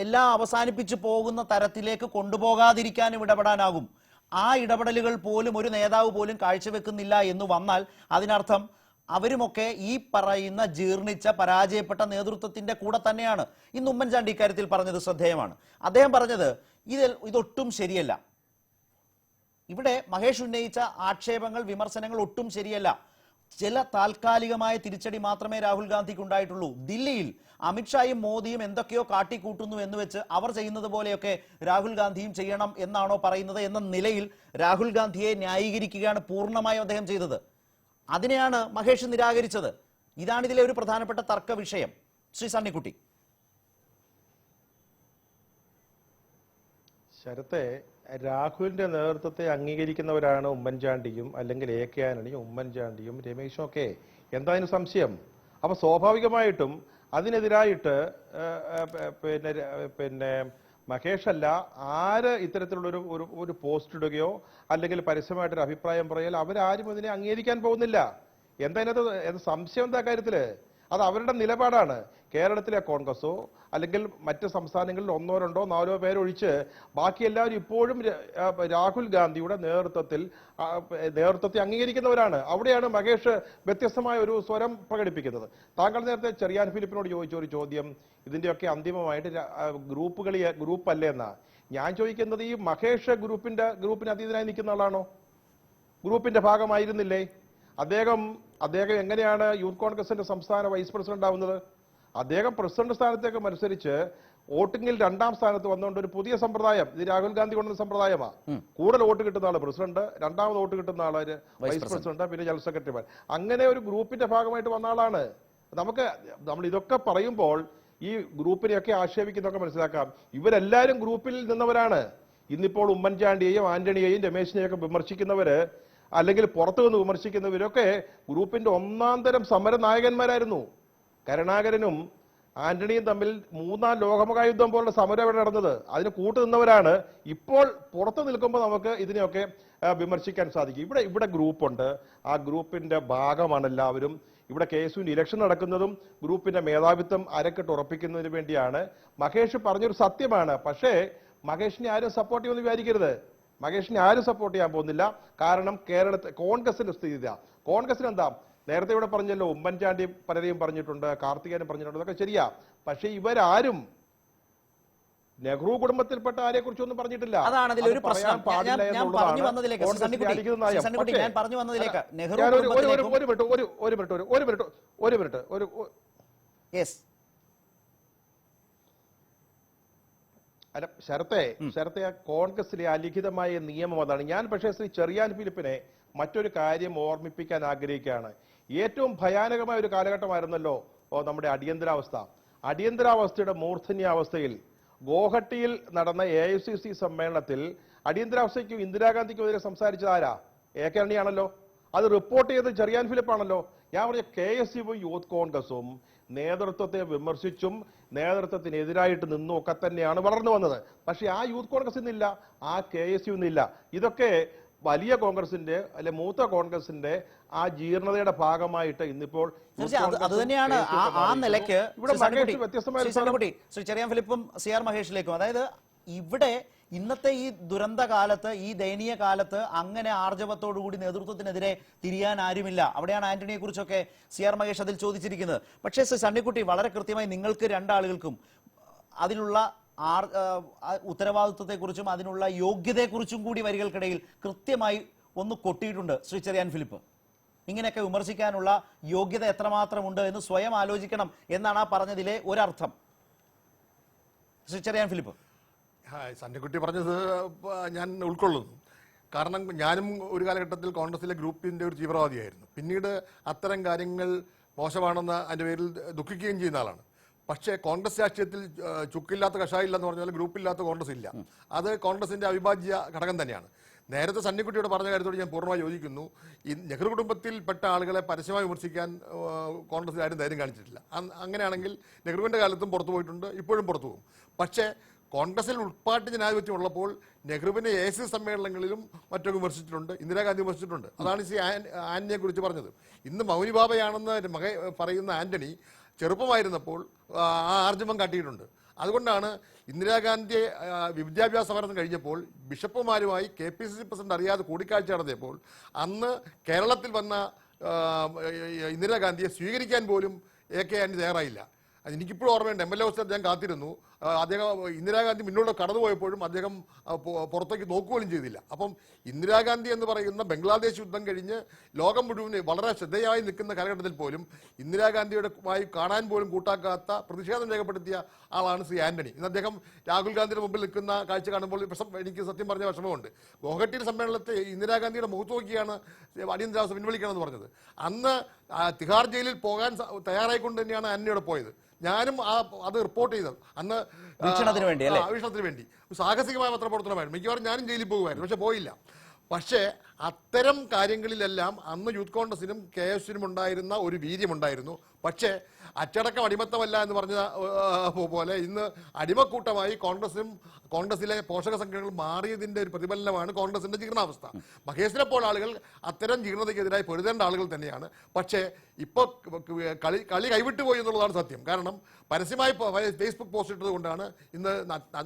എല്ലാം അവസാനിപ്പിച്ച് പോകുന്ന തരത്തിലേക്ക് കൊണ്ടുപോകാതിരിക്കാനും ഇടപെടാനാകും. ആ ഇടപെടലുകൾ പോലും ഒരു നേതാവ് പോലും കാഴ്ചവെക്കുന്നില്ല എന്ന് വന്നാൽ അതിനർത്ഥം അവരുമൊക്കെ ഈ പറയുന്ന ജീർണിച്ച പരാജയപ്പെട്ട നേതൃത്വത്തിന്റെ കൂടെ തന്നെയാണ്. ഇന്ന് ഉമ്മൻചാണ്ടി ഇക്കാര്യത്തിൽ പറഞ്ഞത് ശ്രദ്ധേയമാണ്. അദ്ദേഹം പറഞ്ഞത് ഇതൊട്ടും ശരിയല്ല. ഇവിടെ മഹേഷ് ഉന്നയിച്ച ആക്ഷേപങ്ങൾ, വിമർശനങ്ങൾ ഒട്ടും ശരിയല്ല. ചില താൽക്കാലികമായ തിരിച്ചടി മാത്രമേ രാഹുൽ ഗാന്ധിക്ക് ഉണ്ടായിട്ടുള്ളൂ. ദില്ലിയിൽ അമിത്ഷായും മോദിയും എന്തൊക്കെയോ കാട്ടിക്കൂട്ടുന്നു എന്ന് വെച്ച് അവർ ചെയ്യുന്നത് പോലെയൊക്കെ രാഹുൽ ഗാന്ധിയും ചെയ്യണം എന്നാണോ പറയുന്നത് എന്ന നിലയിൽ രാഹുൽ ഗാന്ധിയെ ന്യായീകരിക്കുകയാണ് പൂർണ്ണമായും അദ്ദേഹം ചെയ്തത്. അതിനെയാണ് മഹേഷ് നിരാകരിച്ചത്. ഇതാണ് ഇതിലെ ഒരു പ്രധാനപ്പെട്ട തർക്ക വിഷയം. ശ്രീ സണ്ണിക്കുട്ടി. ശരത്തെ, രാഹുലിന്റെ നേതൃത്വത്തെ അംഗീകരിക്കുന്നവരാണ് ഉമ്മൻചാണ്ടിയും അല്ലെങ്കിൽ എ കെ ആന്റണിയും ഉമ്മൻചാണ്ടിയും രമേശും ഒക്കെ. എന്താ അതിന് സംശയം? അപ്പൊ സ്വാഭാവികമായിട്ടും അതിനെതിരായിട്ട് പിന്നെ മഹേഷ് അല്ല ആര് ഇത്തരത്തിലുള്ള ഒരു പോസ്റ്റ് ഇടുകയോ അല്ലെങ്കിൽ പരസ്യമായിട്ടൊരു അഭിപ്രായം പറയൽ അവരാരും ഇതിനെ അംഗീകരിക്കാൻ പോകുന്നില്ല. എന്താ അതിനകത്ത് സംശയം? എന്താ കാര്യത്തില്? അത് അവരുടെ നിലപാടാണ്. കേരളത്തിലെ കോൺഗ്രസോ അല്ലെങ്കിൽ മറ്റ് സംസ്ഥാനങ്ങളിൽ 1, 2, 4 പേരൊഴിച്ച് ബാക്കി എല്ലാവരും ഇപ്പോഴും രാഹുൽ ഗാന്ധിയുടെ നേതൃത്വത്തെ അംഗീകരിക്കുന്നവരാണ്. അവിടെയാണ് മഹേഷ് വ്യത്യസ്തമായ ഒരു സ്വരം പ്രകടിപ്പിക്കുന്നത്. താങ്കൾ നേരത്തെ ചെറിയാൻ ഫിലിപ്പിനോട് ചോദിച്ച ഒരു ചോദ്യം, ഇതിന്റെയൊക്കെ അന്തിമമായിട്ട് ഗ്രൂപ്പല്ലേ എന്നാ. ഞാൻ ചോദിക്കുന്നത്, ഈ മഹേഷ് ഗ്രൂപ്പിന് അതീതനായി നിൽക്കുന്ന ആളാണോ? ഗ്രൂപ്പിന്റെ ഭാഗമായിരുന്നില്ലേ? അദ്ദേഹം എങ്ങനെയാണ് യൂത്ത് കോൺഗ്രസിന്റെ സംസ്ഥാന വൈസ് പ്രസിഡന്റ് ആവുന്നത്? അദ്ദേഹം പ്രസിഡന്റ് സ്ഥാനത്തേക്ക് മത്സരിച്ച് വോട്ടിംഗിൽ 2ാം സ്ഥാനത്ത് വന്നുകൊണ്ട് ഒരു പുതിയ സമ്പ്രദായം, ഇത് രാഹുൽ ഗാന്ധി കൊണ്ടുവന്ന സമ്പ്രദായമാണ്. കൂടുതൽ വോട്ട് കിട്ടുന്ന ആള് പ്രസിഡന്റ്, 2ാമത് വോട്ട് കിട്ടുന്ന ആള് വൈസ് പ്രസിഡന്റ്, പിന്നെ ജനറൽ സെക്രട്ടറിമാർ. അങ്ങനെ ഒരു ഗ്രൂപ്പിന്റെ ഭാഗമായിട്ട് വന്ന ആളാണ്. നമ്മൾ ഇതൊക്കെ പറയുമ്പോൾ ഈ ഗ്രൂപ്പിനെയൊക്കെ ആക്ഷേപിക്കുന്നതൊക്കെ മനസ്സിലാക്കാം. ഇവരെല്ലാവരും ഗ്രൂപ്പിൽ നിന്നവരാണ്. ഇന്നിപ്പോൾ ഉമ്മൻചാണ്ടിയെയും ആന്റണിയെയും രമേശിനെയൊക്കെ വിമർശിക്കുന്നവര് അല്ലെങ്കിൽ പുറത്തു നിന്ന് വിമർശിക്കുന്നവരൊക്കെ ഗ്രൂപ്പിന്റെ 1ാം തരം സമര നായകന്മാരായിരുന്നു. കരുണാകരനും ആന്റണിയും തമ്മിൽ 3ാം ലോകമഹായുദ്ധം പോലുള്ള സമരം ഇവിടെ നടന്നത്. അതിന് കൂട്ടുനിന്നവരാണ്. ഇപ്പോൾ പുറത്തു നിൽക്കുമ്പോൾ നമുക്ക് ഇതിനെയൊക്കെ വിമർശിക്കാൻ സാധിക്കും. ഇവിടെ ഗ്രൂപ്പുണ്ട്. ആ ഗ്രൂപ്പിന്റെ ഭാഗമാണ് എല്ലാവരും. ഇവിടെ കേസുവിന്റെ ഇലക്ഷൻ നടക്കുന്നതും ഗ്രൂപ്പിന്റെ മേധാവിത്വം അരക്കെട്ട് ഉറപ്പിക്കുന്നതിന് വേണ്ടിയാണ്. മഹേഷ് പറഞ്ഞൊരു സത്യമാണ്. പക്ഷേ മഹേഷിനെ ആരും സപ്പോർട്ട് ചെയ്യുമെന്ന് വിചാരിക്കരുത്. മഹേഷിനെ ആരും സപ്പോർട്ട് ചെയ്യാൻ പോകുന്നില്ല. കാരണം കേരളത്തിൽ കോൺഗ്രസിന്റെ സ്ഥിതി ഇതാ. കോൺഗ്രസിന് എന്താ, നേരത്തെ ഇവിടെ പറഞ്ഞല്ലോ, ഉമ്മൻചാണ്ടി പലരെയും പറഞ്ഞിട്ടുണ്ട്, കാർത്തികേയനും പറഞ്ഞിട്ടുണ്ട്, അതൊക്കെ ശരിയാ. പക്ഷെ ഇവരാരും നെഹ്റു കുടുംബത്തിൽപ്പെട്ട ആരെ കുറിച്ചൊന്നും പറഞ്ഞിട്ടില്ല. അതാണ് അതിലൊരു പ്രശ്നം. ഞാൻ പറഞ്ഞു വന്നതിലേക്ക് അല്ല ശരത്തെ കോൺഗ്രസിലെ അലിഖിതമായ നിയമം അതാണ്. ഞാൻ പക്ഷേ ശ്രീ ചെറിയാൻ ഫിലിപ്പിനെ മറ്റൊരു കാര്യം ഓർമ്മിപ്പിക്കാൻ ആഗ്രഹിക്കുകയാണ്. ഏറ്റവും ഭയാനകമായ ഒരു കാലഘട്ടമായിരുന്നല്ലോ നമ്മുടെ അടിയന്തരാവസ്ഥ. അടിയന്തരാവസ്ഥയുടെ മൂർധന്യാവസ്ഥയിൽ ഗോഹട്ടിയിൽ നടന്ന AICC സമ്മേളനത്തിൽ അടിയന്തരാവസ്ഥയ്ക്കും ഇന്ദിരാഗാന്ധിക്കും എതിരെ സംസാരിച്ചത് ആരാ? എ കെ ആണല്ലോ. അത് റിപ്പോർട്ട് ചെയ്തത് ചെറിയാൻ ഫിലിപ്പാണല്ലോ. ഞാൻ പറഞ്ഞ KSU യൂത്ത് കോൺഗ്രസും നേതൃത്വത്തെ വിമർശിച്ചും നേതൃത്വത്തിനെതിരായിട്ട് നിന്നും ഒക്കെ തന്നെയാണ് വളർന്നു വന്നത്. പക്ഷെ ആ യൂത്ത് കോൺഗ്രസ് ഇന്നില്ല, ആ KSU ഇന്നില്ല. ഇതൊക്കെ വലിയ കോൺഗ്രസിന്റെ അല്ലെ മൂത്ത കോൺഗ്രസിന്റെ ആ ജീർണതയുടെ ഭാഗമായിട്ട് ഇന്നിപ്പോൾ അത് തന്നെയാണ് ആ നിലയ്ക്ക് വ്യത്യസ്തമായ ശ്രീ ചെറിയാൻ ഫിലിപ്പും CR മഹേഷിലേക്കും. അതായത് ഇവിടെ ഇന്നത്തെ ഈ ദുരന്ത കാലത്ത്, ഈ ദയനീയ കാലത്ത് അങ്ങനെ ആർജവത്തോടുകൂടി നേതൃത്വത്തിനെതിരെ തിരിയാൻ ആരുമില്ല. അവിടെയാണ് ആന്റണിയെ കുറിച്ചൊക്കെ CR മഹേഷ് അതിൽ ചോദിച്ചിരിക്കുന്നത്. പക്ഷേ ശ്രീ സണ്ണിക്കുട്ടി, വളരെ കൃത്യമായി നിങ്ങൾക്ക് രണ്ടാളുകൾക്കും അതിനുള്ള ഉത്തരവാദിത്വത്തെക്കുറിച്ചും അതിനുള്ള യോഗ്യതയെക്കുറിച്ചും കൂടി വരികൾക്കിടയിൽ കൃത്യമായി ഒന്ന് കൊട്ടിയിട്ടുണ്ട് ശ്രീ ചെറിയാൻ ഫിലിപ്പ്. ഇങ്ങനെയൊക്കെ വിമർശിക്കാനുള്ള യോഗ്യത എത്രമാത്രമുണ്ട് എന്ന് സ്വയം ആലോചിക്കണം എന്നാണ് ആ പറഞ്ഞതിലെ ഒരർത്ഥം. ശ്രീ ചെറിയാൻ ഫിലിപ്പ്. സണ്ണിക്കുട്ടി പറഞ്ഞത് ഞാൻ ഉൾക്കൊള്ളുന്നു. കാരണം ഞാനും ഒരു കാലഘട്ടത്തിൽ കോൺഗ്രസിലെ ഗ്രൂപ്പിന്റെ ഒരു തീവ്രവാദിയായിരുന്നു. പിന്നീട് അത്തരം കാര്യങ്ങൾ മോശമാണെന്ന് അതിന്റെ പേരിൽ ദുഃഖിക്കുകയും ചെയ്യുന്ന ആളാണ്. പക്ഷേ കോൺഗ്രസ് രാഷ്ട്രീയത്തിൽ ചുക്കില്ലാത്ത കഷായില്ല എന്ന് പറഞ്ഞാൽ ഗ്രൂപ്പില്ലാത്ത കോൺഗ്രസ് ഇല്ല. അത് കോൺഗ്രസിന്റെ അവിഭാജ്യ ഘടകം തന്നെയാണ്. നേരത്തെ സണ്ണിക്കുട്ടിയോട് പറഞ്ഞ കാര്യത്തോട് ഞാൻ പൂർണ്ണമായി യോജിക്കുന്നു. ഈ നെഹ്റു കുടുംബത്തിൽപ്പെട്ട ആളുകളെ പരസ്യമായി വിമർശിക്കാൻ കോൺഗ്രസിൽ ആരും ധൈര്യം കാണിച്ചിട്ടില്ല. അങ്ങനെയാണെങ്കിൽ നെഹ്റുവിന്റെ കാലത്തും പുറത്തു പോയിട്ടുണ്ട്, ഇപ്പോഴും പുറത്തു പോകും. പക്ഷേ കോൺഗ്രസിൽ ഉൾപ്പാട്ട് ജനാധിപത്യം ഉള്ളപ്പോൾ നെഹ്റുവിനെ AICC സമ്മേളനങ്ങളിലും മറ്റൊക്കെ വിമർശിച്ചിട്ടുണ്ട്, ഇന്ദിരാഗാന്ധി വിമർശിച്ചിട്ടുണ്ട്. അതാണ് ശ്രീ ആന്റണിയെ കുറിച്ച് പറഞ്ഞത്. ഇന്ന് മൗനി ബാബയാണെന്ന് പറയുന്ന ആന്റണി ചെറുപ്പമായിരുന്നപ്പോൾ ആ ആർജവം കാട്ടിയിട്ടുണ്ട്. അതുകൊണ്ടാണ് ഇന്ദിരാഗാന്ധിയെ വിദ്യാഭ്യാസ സമരം കഴിഞ്ഞപ്പോൾ ബിഷപ്പുമാരുമായി KPCC പ്രസിഡന്റ് അറിയാതെ കൂടിക്കാഴ്ച നടത്തിയപ്പോൾ അന്ന് കേരളത്തിൽ വന്ന ഇന്ദിരാഗാന്ധിയെ സ്വീകരിക്കാൻ പോലും AK ആന്റണി തയ്യാറായില്ല. എനിക്കിപ്പോഴും ഓർമ്മയുണ്ട് MLA അവസ്ഥ അദ്ദേഹം കാത്തിരുന്നു. അദ്ദേഹം ഇന്ദിരാഗാന്ധി മുന്നോട്ട് കടന്നുപോയപ്പോഴും അദ്ദേഹം പുറത്തേക്ക് നോക്കുകയും ചെയ്തില്ല. അപ്പം ഇന്ദിരാഗാന്ധി എന്ന് പറയുന്ന ബംഗ്ലാദേശ് യുദ്ധം കഴിഞ്ഞ് ലോകം മുഴുവൻ വളരെ ശ്രദ്ധേയമായി നിൽക്കുന്ന കാലഘട്ടത്തിൽ പോലും ഇന്ദിരാഗാന്ധിയുടെ കാണാൻ പോലും കൂട്ടാക്കാത്ത പ്രതിഷേധം രേഖപ്പെടുത്തിയ ആളാണ് ശ്രീ ആന്റണി. ഇന്ന് അദ്ദേഹം രാഹുൽ ഗാന്ധിയുടെ മുമ്പിൽ നിൽക്കുന്ന കാഴ്ച കാണുമ്പോൾ എനിക്ക് സത്യം പറഞ്ഞ വിഷമമുണ്ട്. ഗുവാഹട്ടിയിൽ സമ്മേളനത്തെ ഇന്ദിരാഗാന്ധിയുടെ മുഖത്ത് നോക്കിയാണ് അടിയന്തരാവസ്ഥ പിൻവലിക്കണമെന്ന് പറഞ്ഞത്. അന്ന് തിഹാർ ജയിലിൽ പോകാൻ തയ്യാറായിക്കൊണ്ട് തന്നെയാണ് ആന്റണിയോടെ പോയത്. ഞാനും അത് റിപ്പോർട്ട് ചെയ്തത് അന്ന് വീക്ഷണത്തിന് വേണ്ടി സാഹസികമായ പത്രപ്രവർത്തനമായിരുന്നു. മിക്കവാറും ഞാനും ജയിലിൽ പോകുമായിരുന്നു, പക്ഷെ പോയില്ല. പക്ഷേ അത്തരം കാര്യങ്ങളിലെല്ലാം അന്ന് യൂത്ത് കോൺഗ്രസിനും KSUവിനും ഉണ്ടായിരുന്ന ഒരു വീര്യമുണ്ടായിരുന്നു. പക്ഷേ അച്ചടക്കം അടിമത്തമല്ല എന്ന് പറഞ്ഞ പോലെ ഇന്ന് അടിമക്കൂട്ടമായി കോൺഗ്രസിലെ പോഷക സംഘടനകൾ മാറിയതിന്റെ ഒരു പ്രതിഫലനമാണ് കോൺഗ്രസിന്റെ ജീർണാവസ്ഥ. മഹേഷിനെ പോലെ ആളുകൾ അത്തരം ജീർണതയ്ക്കെതിരായി പൊരുതേണ്ട ആളുകൾ തന്നെയാണ്. പക്ഷേ ഇപ്പോൾ കളി കൈവിട്ടുപോയി എന്നുള്ളതാണ് സത്യം. കാരണം പരസ്യമായി ഫേസ്ബുക്ക് പോസ്റ്റ് ഇട്ടത് കൊണ്ടാണ് ഇന്ന്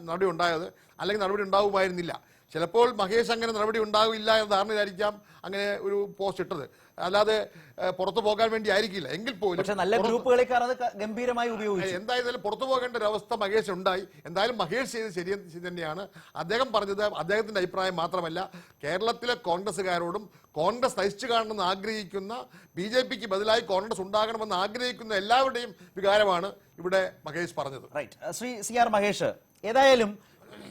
നടപടി ഉണ്ടായത്. അല്ലെങ്കിൽ നടപടി ഉണ്ടാവുമായിരുന്നില്ല. ചിലപ്പോൾ മഹേഷ് അങ്ങനെ നടപടി ഉണ്ടാവില്ല എന്ന ധാരണയിലായിരിക്കാം അങ്ങനെ ഒരു പോസ്റ്റ് ഇട്ടത്, അല്ലാതെ പുറത്തു പോകാൻ വേണ്ടി ആയിരിക്കില്ല. എങ്കിൽ പോലും നല്ല ഗ്രൂപ്പുകളെക്കാൾ അത് ഗംഭീരമായി ഉപയോഗിച്ചു. എന്തായാലും പുറത്തു പോകേണ്ട ഒരു അവസ്ഥ മഹേഷ് ഉണ്ടായി. എന്തായാലും മഹേഷ് ചെയ്ത് ശരി തന്നെയാണ്. അദ്ദേഹം പറഞ്ഞത് അദ്ദേഹത്തിന്റെ അഭിപ്രായം മാത്രമല്ല, കേരളത്തിലെ കോൺഗ്രസ്സുകാരോടും കോൺഗ്രസ് നയിച്ചു കാണണമെന്ന് ആഗ്രഹിക്കുന്ന BJPക്ക് ബദലായി കോൺഗ്രസ് ഉണ്ടാകണമെന്ന് ആഗ്രഹിക്കുന്ന എല്ലാവരുടെയും വികാരമാണ് ഇവിടെ മഹേഷ് പറഞ്ഞത്. ശ്രീ CR മഹേഷ്, ഏതായാലും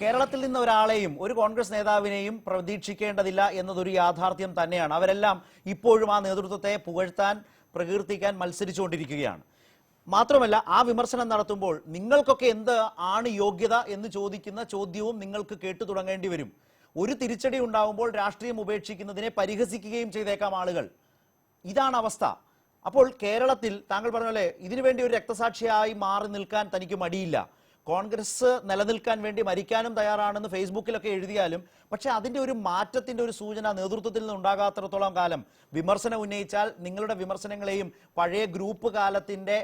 കേരളത്തിൽ നിന്ന് ഒരാളെയും ഒരു കോൺഗ്രസ് നേതാവിനെയും പ്രതീക്ഷിക്കേണ്ടതില്ല എന്നതൊരു യാഥാർത്ഥ്യം തന്നെയാണ്. അവരെല്ലാം ഇപ്പോഴും ആ നേതൃത്വത്തെ പുകഴ്ത്താൻ പ്രകീർത്തിക്കാൻ മത്സരിച്ചുകൊണ്ടിരിക്കുകയാണ്. മാത്രമല്ല ആ വിമർശനം നടത്തുമ്പോൾ നിങ്ങൾക്കൊക്കെ എന്ത് ആണ് യോഗ്യത എന്ന് ചോദിക്കുന്ന ചോദ്യവും നിങ്ങൾക്ക് കേട്ടു തുടങ്ങേണ്ടി വരും. ഒരു തിരിച്ചടി ഉണ്ടാവുമ്പോൾ രാഷ്ട്രീയം ഉപേക്ഷിക്കുന്നതിനെ പരിഹസിക്കുകയും ചെയ്തേക്കാം ആളുകൾ. ഇതാണ് അവസ്ഥ. അപ്പോൾ കേരളത്തിൽ താങ്കൾ പറഞ്ഞ പോലെ ഇതിനുവേണ്ടി ഒരു രക്തസാക്ഷിയായി മാറി നിൽക്കാൻ തനിക്ക് മടിയില്ല. കോൺഗ്രസ് നിലനിൽക്കാൻ വേണ്ടി മരിക്കാനും തയ്യാറാണെന്ന് ഫേസ്ബുക്കിലൊക്കെ എഴുതിയാലും പക്ഷെ അതിന്റെ ഒരു മാറ്റത്തിന്റെ ഒരു സൂചന നേതൃത്വത്തിൽ നിന്ന് ഉണ്ടാകാത്തിടത്തോളം കാലം വിമർശനം ഉന്നയിച്ചാൽ നിങ്ങളുടെ വിമർശനങ്ങളെയും പഴയ ഗ്രൂപ്പ് കാലത്തിന്റെ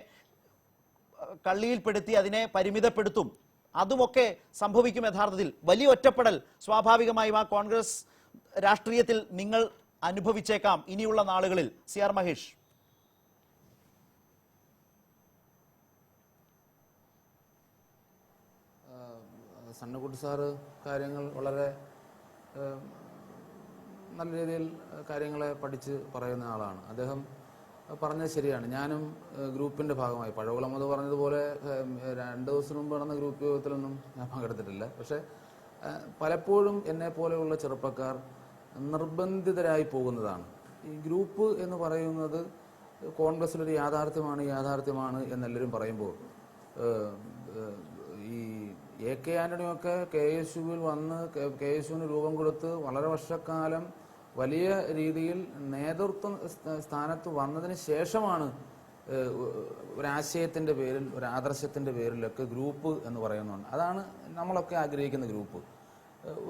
കള്ളിയിൽപ്പെടുത്തി അതിനെ പരിമിതപ്പെടുത്തും. അതുമൊക്കെ സംഭവിക്കും. യഥാർത്ഥത്തിൽ വലിയ ഒറ്റപ്പെടൽ സ്വാഭാവികമായും ആ കോൺഗ്രസ് രാഷ്ട്രീയത്തിൽ നിങ്ങൾ അനുഭവിച്ചേക്കാം ഇനിയുള്ള നാളുകളിൽ. CR മഹേഷ്. സണ്ണക്കുട്ടി സാറ് കാര്യങ്ങൾ വളരെ നല്ല രീതിയിൽ കാര്യങ്ങളെ പഠിച്ച് പറയുന്ന ആളാണ്. അദ്ദേഹം പറഞ്ഞത് ശരിയാണ്. ഞാനും ഗ്രൂപ്പിൻ്റെ ഭാഗമായി പഴകുളം അത് പറഞ്ഞതുപോലെ 2 ദിവസം മുമ്പ് നടന്ന ഗ്രൂപ്പ് യോഗത്തിലൊന്നും ഞാൻ പങ്കെടുത്തിട്ടില്ല. പക്ഷേ പലപ്പോഴും എന്നെ പോലെയുള്ള ചെറുപ്പക്കാർ നിർബന്ധിതരായി പോകുന്നതാണ്. ഈ ഗ്രൂപ്പ് എന്ന് പറയുന്നത് കോൺഗ്രസിലൊരു യാഥാർത്ഥ്യമാണ് എന്നെല്ലാവരും പറയുമ്പോൾ ഈ AK ആന്റണിയൊക്കെ KSUവിൽ വന്ന് KSUവിന് രൂപം കൊടുത്ത് വളരെ വർഷക്കാലം വലിയ രീതിയിൽ നേതൃത്വ സ്ഥാനത്ത് വന്നതിന് ശേഷമാണ് ഒരാശയത്തിൻ്റെ പേരിൽ ഒരു ആദർശത്തിൻ്റെ പേരിലൊക്കെ ഗ്രൂപ്പ് എന്ന് പറയുന്നുണ്ട്. അതാണ് നമ്മളൊക്കെ ആഗ്രഹിക്കുന്ന ഗ്രൂപ്പ്.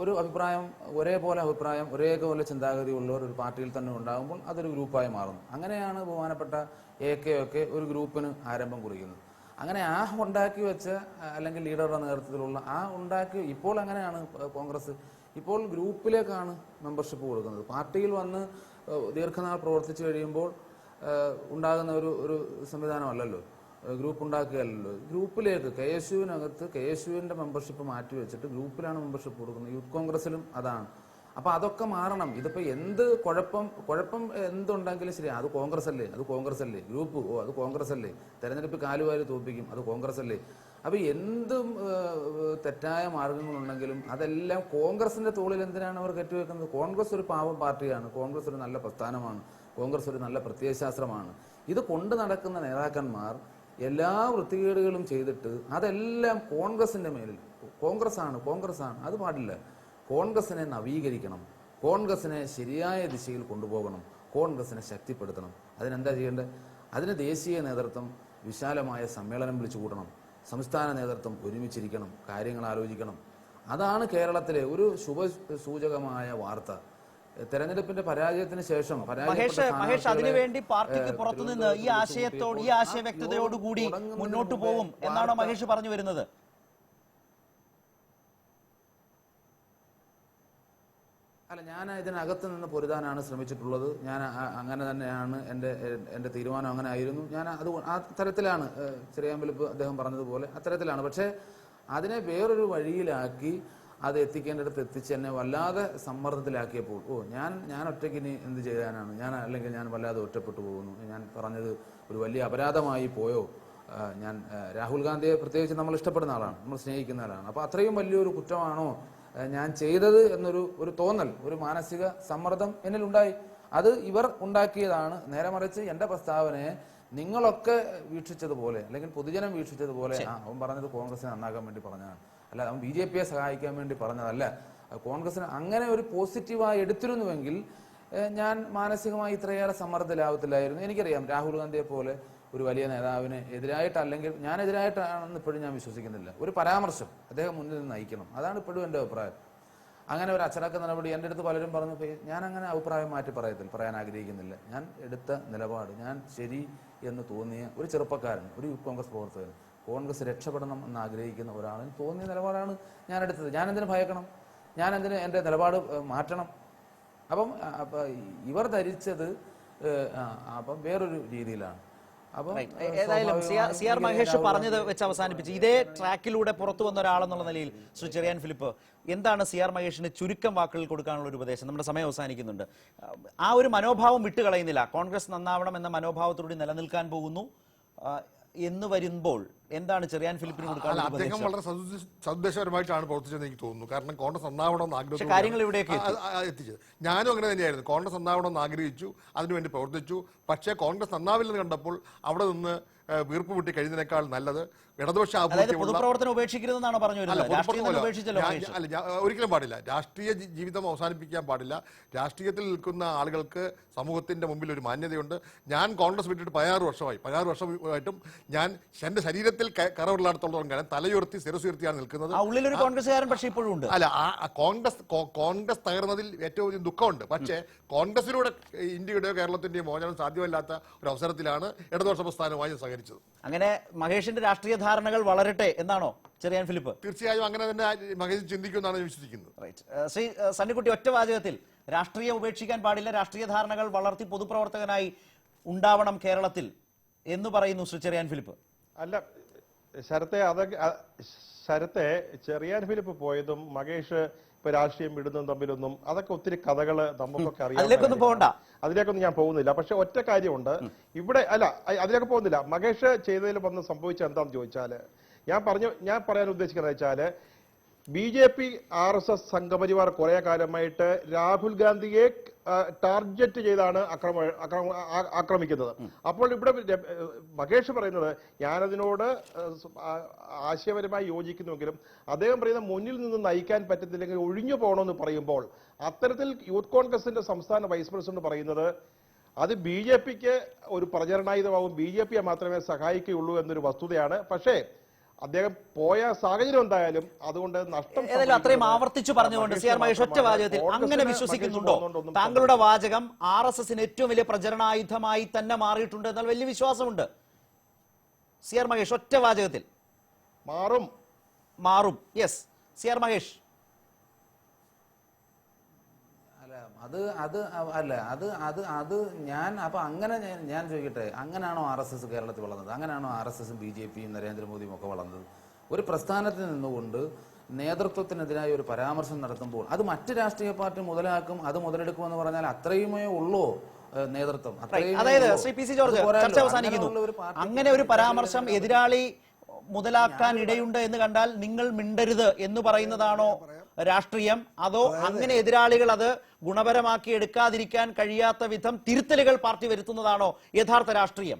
ഒരു അഭിപ്രായം ഒരേപോലെ ചിന്താഗതി ഉള്ളവർ ഒരു പാർട്ടിയിൽ തന്നെ ഉണ്ടാകുമ്പോൾ അതൊരു ഗ്രൂപ്പായി മാറുന്നു. അങ്ങനെയാണ് ബഹുമാനപ്പെട്ട AK ഒക്കെ ഒരു ഗ്രൂപ്പിന് ആരംഭം കുറിക്കുന്നത്. അങ്ങനെ ഉണ്ടാക്കി വെച്ച അല്ലെങ്കിൽ ലീഡറുടെ നേതൃത്വത്തിലുള്ള ഇപ്പോൾ അങ്ങനെയാണ് കോൺഗ്രസ് ഇപ്പോൾ ഗ്രൂപ്പിലേക്കാണ് മെമ്പർഷിപ്പ് കൊടുക്കുന്നത്. പാർട്ടിയിൽ വന്ന് ദീർഘനാൾ പ്രവർത്തിച്ചു കഴിയുമ്പോൾ ഉണ്ടാകുന്ന ഒരു സംവിധാനമല്ലല്ലോ, ഗ്രൂപ്പ് ഉണ്ടാക്കുകയല്ലല്ലോ. ഗ്രൂപ്പിലേക്ക് KSUവിനകത്ത് KSUവിൻ്റെ മെമ്പർഷിപ്പ് മാറ്റി വെച്ചിട്ട് ഗ്രൂപ്പിലാണ് മെമ്പർഷിപ്പ് കൊടുക്കുന്നത്. യൂത്ത് കോൺഗ്രസിലും അതാണ്. അപ്പോൾ അതൊക്കെ മാറണം. ഇതിപ്പോൾ എന്ത് കുഴപ്പം എന്തുണ്ടെങ്കിലും ശരി, അത് കോൺഗ്രസ് അല്ലേ ഗ്രൂപ്പ്, അത് കോൺഗ്രസ് അല്ലേ, തെരഞ്ഞെടുപ്പ് കാലുവാരി തോൽപ്പിക്കും, അത് കോൺഗ്രസ് അല്ലേ. അപ്പോൾ എന്തും തെറ്റായ മാർഗങ്ങളുണ്ടെങ്കിലും അതെല്ലാം കോൺഗ്രസിന്റെ തോളിൽ എന്തിനാണ് അവർ കെട്ടിവെക്കുന്നത്? കോൺഗ്രസ് ഒരു പാവം പാർട്ടിയാണ്, കോൺഗ്രസ് ഒരു നല്ല പ്രസ്ഥാനമാണ്, കോൺഗ്രസ് ഒരു നല്ല പ്രത്യയശാസ്ത്രമാണ്. ഇത് കൊണ്ട് നടക്കുന്ന നേതാക്കന്മാർ എല്ലാ വൃത്തികേടുകളും ചെയ്തിട്ട് അതെല്ലാം കോൺഗ്രസിന്റെ മേലിൽ കോൺഗ്രസ്സാണ് അത് പാടില്ല. കോൺഗ്രസിനെ നവീകരിക്കണം, കോൺഗ്രസിനെ ശരിയായ ദിശയിൽ കൊണ്ടുപോകണം, കോൺഗ്രസിനെ ശക്തിപ്പെടുത്തണം. അതിനെന്താ ചെയ്യേണ്ടത്? അതിന് ദേശീയ നേതൃത്വം വിശാലമായ സമ്മേളനം വിളിച്ചു കൂട്ടണം, സംസ്ഥാന നേതൃത്വം ഒരുമിച്ചിരിക്കണം, കാര്യങ്ങൾ ആലോചിക്കണം. അതാണ് കേരളത്തിലെ ഒരു ശുഭസൂചകമായ വാർത്ത. തെരഞ്ഞെടുപ്പിന്റെ പരാജയത്തിന് ശേഷം മഹേഷ് അതിനുവേണ്ടി പാർട്ടിക്ക് പുറത്തുനിന്ന് ഈ ആശയ വ്യക്തതയോടുകൂടി മുന്നോട്ട് പോകും എന്നാണോ മഹേഷ് പറഞ്ഞു വരുന്നത്? അല്ല, ഞാൻ ഇതിനകത്ത് നിന്ന് പൊരുതാനാണ് ശ്രമിച്ചിട്ടുള്ളത്. ഞാൻ അങ്ങനെ തന്നെയാണ് എൻ്റെ തീരുമാനം, അങ്ങനെ ആയിരുന്നു. ഞാൻ അത് ആ തരത്തിലാണ് ചെറിയാൻ ഫിലിപ്പ് അദ്ദേഹം പറഞ്ഞതുപോലെ അത്തരത്തിലാണ്. പക്ഷേ അതിനെ വേറൊരു വഴിയിലാക്കി അത് എത്തിക്കേണ്ടിടത്ത് എത്തിച്ച് എന്നെ വല്ലാതെ സമ്മർദ്ദത്തിലാക്കിയപ്പോൾ ഞാൻ ഒറ്റയ്ക്ക് ഇനി എന്ത് ചെയ്യാനാണ്, അല്ലെങ്കിൽ ഞാൻ വല്ലാതെ ഒറ്റപ്പെട്ടു പോകുന്നു, ഞാൻ പറഞ്ഞത് ഒരു വലിയ അപരാധമായി പോയോ, ഞാൻ രാഹുൽ ഗാന്ധിയെ പ്രത്യേകിച്ച് നമ്മൾ ഇഷ്ടപ്പെടുന്ന ആളാണ്, നമ്മൾ സ്നേഹിക്കുന്ന ആളാണ്, അപ്പോൾ അത്രയും വലിയൊരു കുറ്റമാണോ ഞാൻ ചെയ്തത് എന്നൊരു തോന്നൽ, ഒരു മാനസിക സമ്മർദ്ദം എന്നിലുണ്ടായി. അത് ഇവർ ഉണ്ടാക്കിയതാണ്. നേരെ മറിച്ച് എൻ്റെ പ്രസ്താവനയെ നിങ്ങളൊക്കെ വീക്ഷിച്ചതുപോലെ, അല്ലെങ്കിൽ പൊതുജനം വീക്ഷിച്ചതുപോലെ, അവൻ പറഞ്ഞത് കോൺഗ്രസിനെ നന്നാക്കാൻ വേണ്ടി പറഞ്ഞതാണ്, അല്ല അവൻ BJPയെ സഹായിക്കാൻ വേണ്ടി പറഞ്ഞതല്ല. കോൺഗ്രസിന് അങ്ങനെ ഒരു പോസിറ്റീവായി എടുത്തിരുന്നുവെങ്കിൽ ഞാൻ മാനസികമായി ഇത്രയേറെ സമ്മർദ്ദത്തിലാവത്തില്ലായിരുന്നു. എനിക്കറിയാം രാഹുൽ ഗാന്ധിയെ പോലെ ഒരു വലിയ നേതാവിന് എതിരായിട്ടല്ലെങ്കിൽ, ഞാൻ എതിരായിട്ടാണെന്ന് ഇപ്പോഴും ഞാൻ വിശ്വസിക്കുന്നില്ല. ഒരു പരാമർശം അദ്ദേഹം മുന്നിൽ നിന്ന് നയിക്കണം, അതാണ് ഇപ്പോഴും എൻ്റെ അഭിപ്രായം. അങ്ങനെ ഒരു അച്ചടക്ക നടപടി എൻ്റെ അടുത്ത് പലരും പറഞ്ഞു, ഞാൻ അങ്ങനെ അഭിപ്രായം മാറ്റി പറയാൻ ആഗ്രഹിക്കുന്നില്ല. ഞാൻ എടുത്ത നിലപാട്, ഞാൻ ശരി എന്ന് തോന്നിയ ഒരു ചെറുപ്പക്കാരൻ, ഒരു യൂത്ത് കോൺഗ്രസ് പ്രവർത്തകൻ, കോൺഗ്രസ് രക്ഷപ്പെടണം എന്ന് ആഗ്രഹിക്കുന്ന ഒരാളിന് തോന്നിയ നിലപാടാണ് ഞാൻ എടുത്തത്. ഞാൻ എന്തിനു ഭയക്കണം, ഞാൻ എന്തിന് എൻ്റെ നിലപാട് മാറ്റണം? അപ്പം ഇവർ ധരിച്ചത് അപ്പം വേറൊരു രീതിയിലാണ്. ഏതായാലും CR മഹേഷ് പറഞ്ഞത് വെച്ച് അവസാനിപ്പിച്ച് ഇതേ ട്രാക്കിലൂടെ പുറത്തു വന്ന ഒരാളെന്നുള്ള നിലയിൽ ശ്രീ ചെറിയാൻ ഫിലിപ്പ്, എന്താണ് CR മഹേഷിന് ചുരുക്കം വാക്കുകളിൽ കൊടുക്കാനുള്ള ഒരു ഉപദേശം? നമ്മുടെ സമയം അവസാനിക്കുന്നുണ്ട്. ആ ഒരു മനോഭാവം വിട്ടുകളയുന്നില്ല, കോൺഗ്രസ് നന്നാവണം എന്ന മനോഭാവത്തോടെ നിലനിൽക്കാൻ പോകുന്നു എന്ന് വരുമ്പോൾ എന്താണ് ചെറിയാൻ ഫിലിപ്പിന് കൊടുക്കാനുള്ള ഉപദേശം? അദ്ദേഹം വളരെ സദുദ്ദേശപരമായിട്ടാണ് പ്രവർത്തിച്ചതെന്ന് എനിക്ക് തോന്നുന്നു. കാരണം കോൺഗ്രസ് നന്നാവണമെന്ന് ആഗ്രഹിച്ചു, കാര്യങ്ങൾ ഇവിടേക്ക് എത്തിച്ചത്. ഞാനും അങ്ങനെ തന്നെയായിരുന്നു. കോൺഗ്രസ് നന്നാവണമെന്ന് ആഗ്രഹിച്ചു, അതിനുവേണ്ടി പ്രവർത്തിച്ചു. പക്ഷേ കോൺഗ്രസ് നന്നാവില്ലെന്ന് കണ്ടപ്പോൾ അവിടെ നിന്ന് വീർപ്പ് മുട്ടി കഴിയുന്നതിനേക്കാൾ നല്ലത് ഇടതുപക്ഷ പൊതുപ്രവർത്തനം ഉപേക്ഷിക്കരുതെന്നാണ് പറഞ്ഞു ഒരിക്കലും പാടില്ല. രാഷ്ട്രീയ ജീവിതം അവസാനിപ്പിക്കാൻ പാടില്ല. രാഷ്ട്രീയത്തിൽ നിൽക്കുന്ന ആളുകൾക്ക് സമൂഹത്തിന്റെ മുമ്പിൽ ഒരു മാന്യതയുണ്ട്. ഞാൻ കോൺഗ്രസ് വിട്ടിട്ട് 16 വർഷമായിട്ടും ഞാൻ എന്റെ ശരീരത്തിൽ കറവുള്ളടത്തോളം കാലം തലയുയർത്തി ശിരസുയർത്തിയാണ് നിൽക്കുന്നത്. ഉള്ളിലൊരു കോൺഗ്രസ്സുകാരൻ പക്ഷേ ഇപ്പോഴും ഉണ്ട്. അല്ല, കോൺഗ്രസ് തകർന്നതിൽ ഏറ്റവും വലിയ ദുഃഖമുണ്ട്. പക്ഷേ കോൺഗ്രസിലൂടെ ഇന്ത്യയുടെയോ കേരളത്തിന്റെയോ മോചനം സാധ്യമല്ലാത്ത ഒരു അവസരത്തിലാണ് ഇടതുപക്ഷ പ്രസ്ഥാനവുമായി സഹകരിച്ചത്. അങ്ങനെ മഹേഷിന്റെ രാഷ്ട്രീയ ധാരണകൾ വളരട്ടെ എന്നാണോ ചെറിയാൻ ഫിലിപ്പ്? തീർച്ചയായും അങ്ങനെ തന്നെ മഹേഷ് ചിന്തിക്കുമെന്നാണ് വിശ്വസിക്കുന്നത്. ശ്രീ സണ്ണിക്കുട്ടി, ഒറ്റ വാചകത്തിൽ രാഷ്ട്രീയം ഉപേക്ഷിക്കാൻ പാടില്ല, രാഷ്ട്രീയ ധാരണകൾ വളർത്തി പൊതുപ്രവർത്തകനായി ഉണ്ടാവണം കേരളത്തിൽ എന്ന് പറയുന്നു ശ്രീ ചെറിയാൻ ഫിലിപ്പ്. അല്ല ശരത്തെ ചെറിയാൻ ഫിലിപ്പ് പോയതും മഹേഷ് ഇപ്പൊ രാഷ്ട്രീയം വിടുന്നതും തമ്മിലൊന്നും അതൊക്കെ ഒത്തിരി കഥകള് നമുക്കൊക്കെ അറിയാം. അതിലേക്കൊന്നും ഞാൻ പോകുന്നില്ല. പക്ഷെ ഒറ്റ കാര്യമുണ്ട് ഇവിടെ, അല്ല അതിലേക്ക് പോകുന്നില്ല. മഹേഷ് ചെയ്തതിൽ വന്ന് സംഭവിച്ചത് എന്താണെന്ന് ചോദിച്ചാല്, ഞാൻ പറയാൻ ഉദ്ദേശിക്കുന്നത് വെച്ചാല് BJP RSS സംഘപരിവാർ കുറെ കാലമായിട്ട് രാഹുൽ ഗാന്ധിയെ ടാർഗറ്റ് ചെയ്താണ് ആക്രമിക്കുന്നത്. അപ്പോൾ ഇവിടെ മഹേഷ് പറയുന്നത് ഞാനതിനോട് ആശയപരമായി യോജിക്കുന്നുവെങ്കിലും അദ്ദേഹം പറയുന്ന മുന്നിൽ നിന്ന് നയിക്കാൻ പറ്റത്തില്ലെങ്കിൽ ഒഴിഞ്ഞു പോകണമെന്ന് പറയുമ്പോൾ, അത്തരത്തിൽ യൂത്ത് കോൺഗ്രസിന്റെ സംസ്ഥാന വൈസ് പ്രസിഡന്റ് പറയുന്നത് അത് BJPക്ക് ഒരു പ്രചരണായുധമാവും, BJPയെ മാത്രമേ സഹായിക്കുകയുള്ളൂ എന്നൊരു വസ്തുതയാണ്. പക്ഷേ അദ്ദേഹം പോയ സാഹചര്യം എന്തായാലും അതുകൊണ്ട് നഷ്ടം അത്രയും ആവർത്തിച്ചു പറഞ്ഞുകൊണ്ട് CR മഹേഷ് ഒറ്റ വാചകത്തിൽ അങ്ങനെ വിശ്വസിക്കുന്നുണ്ടോ? താങ്കളുടെ വാചകം RSSന് ഏറ്റവും വലിയ പ്രചരണായുധമായി തന്നെ മാറിയിട്ടുണ്ട് എന്നാൽ വലിയ വിശ്വാസമുണ്ട്. CR മഹേഷ് ഒറ്റ വാചകത്തിൽ മാറും. Yes, CR Mahesh. ഞാൻ ചോദിക്കട്ടെ, അങ്ങനെയാണോ RSS കേരളത്തിൽ വളർന്നത്? അങ്ങനെയാണോ RSSും BJPയും നരേന്ദ്രമോദിയും ഒക്കെ വളർന്നത്? ഒരു പ്രസ്ഥാനത്തിൽ നിന്നുകൊണ്ട് നേതൃത്വത്തിനെതിരായ ഒരു പരാമർശം നടത്തുമ്പോൾ അത് മറ്റ് രാഷ്ട്രീയ പാർട്ടി മുതലാക്കും, അത് മുതലെടുക്കുമെന്ന് പറഞ്ഞാൽ അത്രയുമേ ഉള്ളൂ നേതൃത്വം. അതായത് ശ്രീ PC ജോർജ്, ചർച്ച അവസാനിക്കുന്നു. അങ്ങനെ ഒരു പരാമർശം എതിരാളി മുതലാക്കാൻ ഇടയുണ്ട് എന്ന് കണ്ടാൽ നിങ്ങൾ മിണ്ടരുത് എന്ന് പറയുന്നതാണോ രാഷ്ട്രീയം? അതോ അങ്ങനെ എതിരാളികൾ അത് ഗുണപരമാക്കി എടുക്കാതിരിക്കാൻ കഴിയാത്ത വിധം തിരുത്തലുകൾ പാർട്ടി വരുത്തുന്നതാണോ യഥാർത്ഥ രാഷ്ട്രീയം?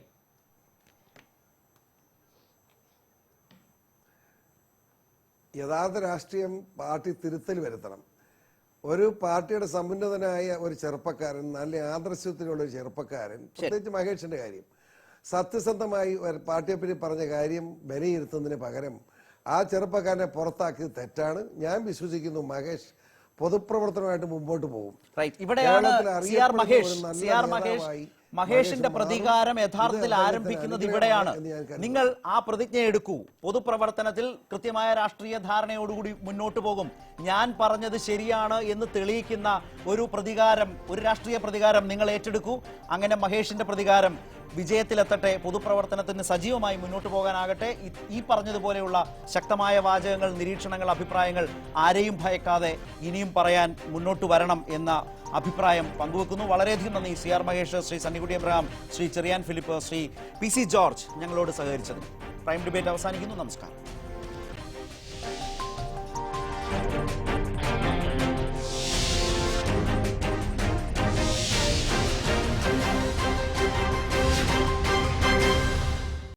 യഥാർത്ഥ രാഷ്ട്രീയം പാർട്ടി തിരുത്തൽ വരുത്തണം. ഒരു പാർട്ടിയുടെ സമുന്നതനായ ഒരു ചെറുപ്പക്കാരൻ, നല്ല ആദർശത്തിലുള്ള ഒരു ചെറുപ്പക്കാരൻ, പ്രത്യേകിച്ച് മഹേഷിന്റെ കാര്യം, സത്യസന്ധമായി ഒരു പാർട്ടിയെപ്പറ്റി പറഞ്ഞ കാര്യം വിലയിരുത്തുന്നതിന് പകരം ആ ചെറുപ്പക്കാരനെ പുറത്താക്കിയത് തെറ്റാണ്. ഞാൻ വിശ്വസിക്കുന്നു മഹേഷ് പൊതുപ്രവർത്തനമായിട്ട് മുമ്പോട്ട് പോകും. ഇവിടെയാണ് മഹേഷിന്റെ പ്രതികാരം യഥാർത്ഥത്തിൽ ആരംഭിക്കുന്നത്. ഇവിടെയാണ് നിങ്ങൾ ആ പ്രതിജ്ഞ എടുക്കൂ, പൊതുപ്രവർത്തനത്തിൽ കൃത്യമായ രാഷ്ട്രീയ ധാരണയോടുകൂടി മുന്നോട്ട് പോകും, ഞാൻ പറഞ്ഞത് ശരിയാണ് എന്ന് തെളിയിക്കുന്ന ഒരു പ്രതികാരം, ഒരു രാഷ്ട്രീയ പ്രതികാരം നിങ്ങൾ ഏറ്റെടുക്കൂ. അങ്ങനെ മഹേഷിന്റെ പ്രതികാരം വിജയത്തിലെത്തട്ടെ, പൊതുപ്രവർത്തനത്തിന് സജീവമായി മുന്നോട്ട് പോകാനാകട്ടെ. ഈ പറഞ്ഞതുപോലെയുള്ള ശക്തമായ വാചകങ്ങൾ, നിരീക്ഷണങ്ങൾ, അഭിപ്രായങ്ങൾ ആരെയും ഭയക്കാതെ ഇനിയും പറയാൻ മുന്നോട്ട് വരണം എന്ന അഭിപ്രായം പങ്കുവെക്കുന്നു. വളരെയധികം നന്ദി CR മഹേഷ്, ശ്രീ സണ്ണിക്കുട്ടി എബ്രഹാം, ശ്രീ ചെറിയാൻ ഫിലിപ്പ്, ശ്രീ PC ജോർജ് ഞങ്ങളോട് സഹകരിച്ചത്. പ്രൈം ഡിബേറ്റ് അവസാനിക്കുന്നു. നമസ്കാരം.